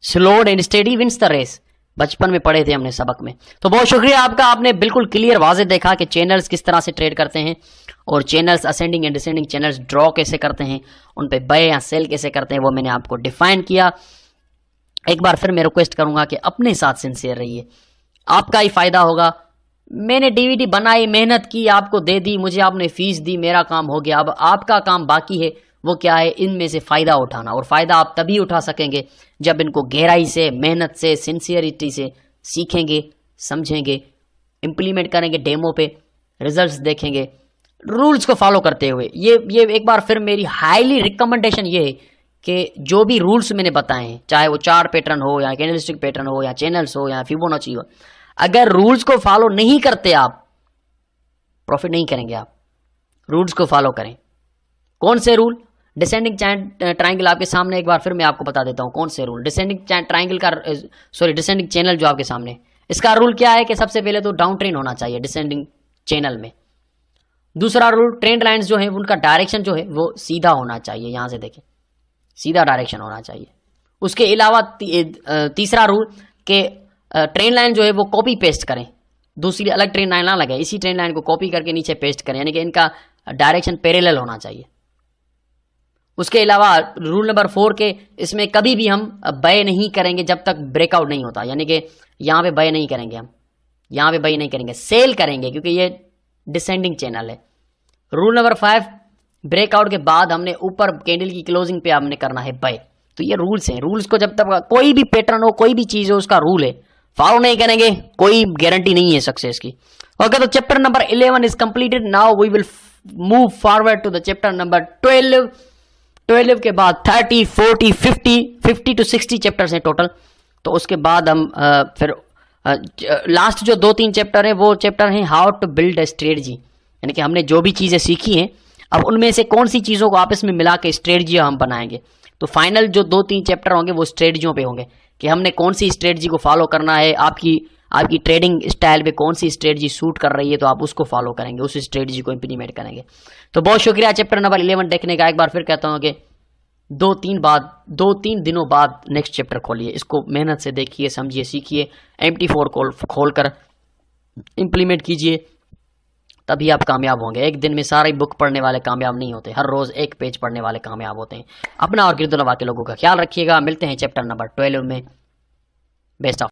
[SPEAKER 1] Slow and steady wins the race, बचपन में पढ़े थे हमने सबक में। तो बहुत शुक्रिया आपका, आपने बिल्कुल क्लियर वाज़े देखा कि चैनल्स किस तरह से ट्रेड करते हैं और channels ascending and descending channels draw कैसे करते हैं, उन पे बाय या सेल कैसे करते हैं, वो मैंने आपको डिफाइन किया। एक बार फिर मैं रिक्वेस्ट करूंगा कि अपने साथ सिंसियर रहिए, आपका ही फायदा होगा। मैंने डीवीडी बनाई, मेहनत की, आपको दे दी, मुझे आपने फीस दी, मेरा काम हो गया। अब आपका काम बाकी है, वो क्या है, इनमें से फ़ायदा उठाना। और फ़ायदा आप तभी उठा सकेंगे जब इनको गहराई से, मेहनत से, सिंसियरिटी से सीखेंगे, समझेंगे, इम्प्लीमेंट करेंगे, डेमो पे रिजल्ट्स देखेंगे, रूल्स को फॉलो करते हुए। ये एक बार फिर मेरी हाईली रिकमेंडेशन ये है कि जो भी रूल्स मैंने बताए हैं, चाहे वो चार्ट पैटर्न हो या कैंडलस्टिक पैटर्न हो या चैनल्स हो या फिबोनाची हो, अगर रूल्स को फॉलो नहीं करते आप प्रॉफिट नहीं करेंगे। आप रूल्स को फॉलो करें। कौन से रूल? डिसेंडिंग ट्राइंगल आपके सामने, एक बार फिर मैं आपको बता देता हूं कौन से रूल। डिसेंडिंग ट्राइंगल का डिसेंडिंग चैनल जो आपके सामने, इसका रूल क्या है कि सबसे पहले तो डाउन ट्रेंड होना चाहिए डिसेंडिंग चैनल में। दूसरा रूल, ट्रेंड लाइंस जो है उनका डायरेक्शन जो है वो सीधा होना चाहिए, यहां से देखें सीधा डायरेक्शन होना चाहिए। उसके अलावा तीसरा रूल के ट्रेंड लाइन जो है वो कॉपी पेस्ट करें, दूसरी अलग ट्रेंड लाइन ना लगे, इसी ट्रेंड लाइन को कॉपी करके नीचे पेस्ट करें, यानी कि इनका डायरेक्शन पैरेलल होना चाहिए। उसके अलावा रूल नंबर 4 के, इसमें कभी भी हम बाय नहीं करेंगे जब तक ब्रेकआउट नहीं होता, यानी कि यहाँ पे बाय नहीं करेंगे, हम यहाँ पे बाय नहीं करेंगे, सेल करेंगे क्योंकि ये डिसेंडिंग चैनल है। रूल नंबर 5, ब्रेकआउट के बाद हमने ऊपर कैंडल की क्लोजिंग पे हमने करना है बाय। तो ये रूल्स हैं। रूल्स को जब तक कोई भी पैटर्न हो, कोई भी चीज़ हो, उसका रूल है, फॉलो नहीं करेंगे कोई गारंटी नहीं है सक्सेस की। ओके, तो chapter number 11 is completed. Now we will move forward to the chapter number 12। 12 के बाद 30, 40, 50 to 60 चैप्टर्स हैं टोटल। तो उसके बाद हम फिर लास्ट जो 2-3 चैप्टर हैं वो चैप्टर हैं how to build a strategy, यानी कि हमने जो भी चीज़ें सीखी हैं अब उनमें से कौन सी चीज़ों को आपस में मिला के स्ट्रेटजी हम बनाएंगे। तो फाइनल जो 2-3 चैप्टर होंगे वो स्ट्रेटजियों पे होंगे कि हमने कौन सी स्ट्रेटजी को फॉलो करना है, आपकी ट्रेडिंग स्टाइल पे कौन सी स्ट्रेटजी सूट कर रही है तो आप उसको फॉलो करेंगे, उस स्ट्रेटजी को इंप्लीमेंट करेंगे। तो बहुत शुक्रिया चैप्टर नंबर 11 देखने का। एक बार फिर कहता हूँ कि 2-3 दिनों बाद नेक्स्ट चैप्टर खोलिए, इसको मेहनत से देखिए, समझिए, सीखिए, MT4 खोल कर इम्प्लीमेंट कीजिए, तभी आप कामयाब होंगे। एक दिन में सारी बुक पढ़ने वाले कामयाब नहीं होते, हर रोज़ एक पेज पढ़ने वाले कामयाब होते हैं। अपना और गिरदोनवा के लोगों का ख्याल रखिएगा। मिलते हैं चैप्टर नंबर 12 में। Best of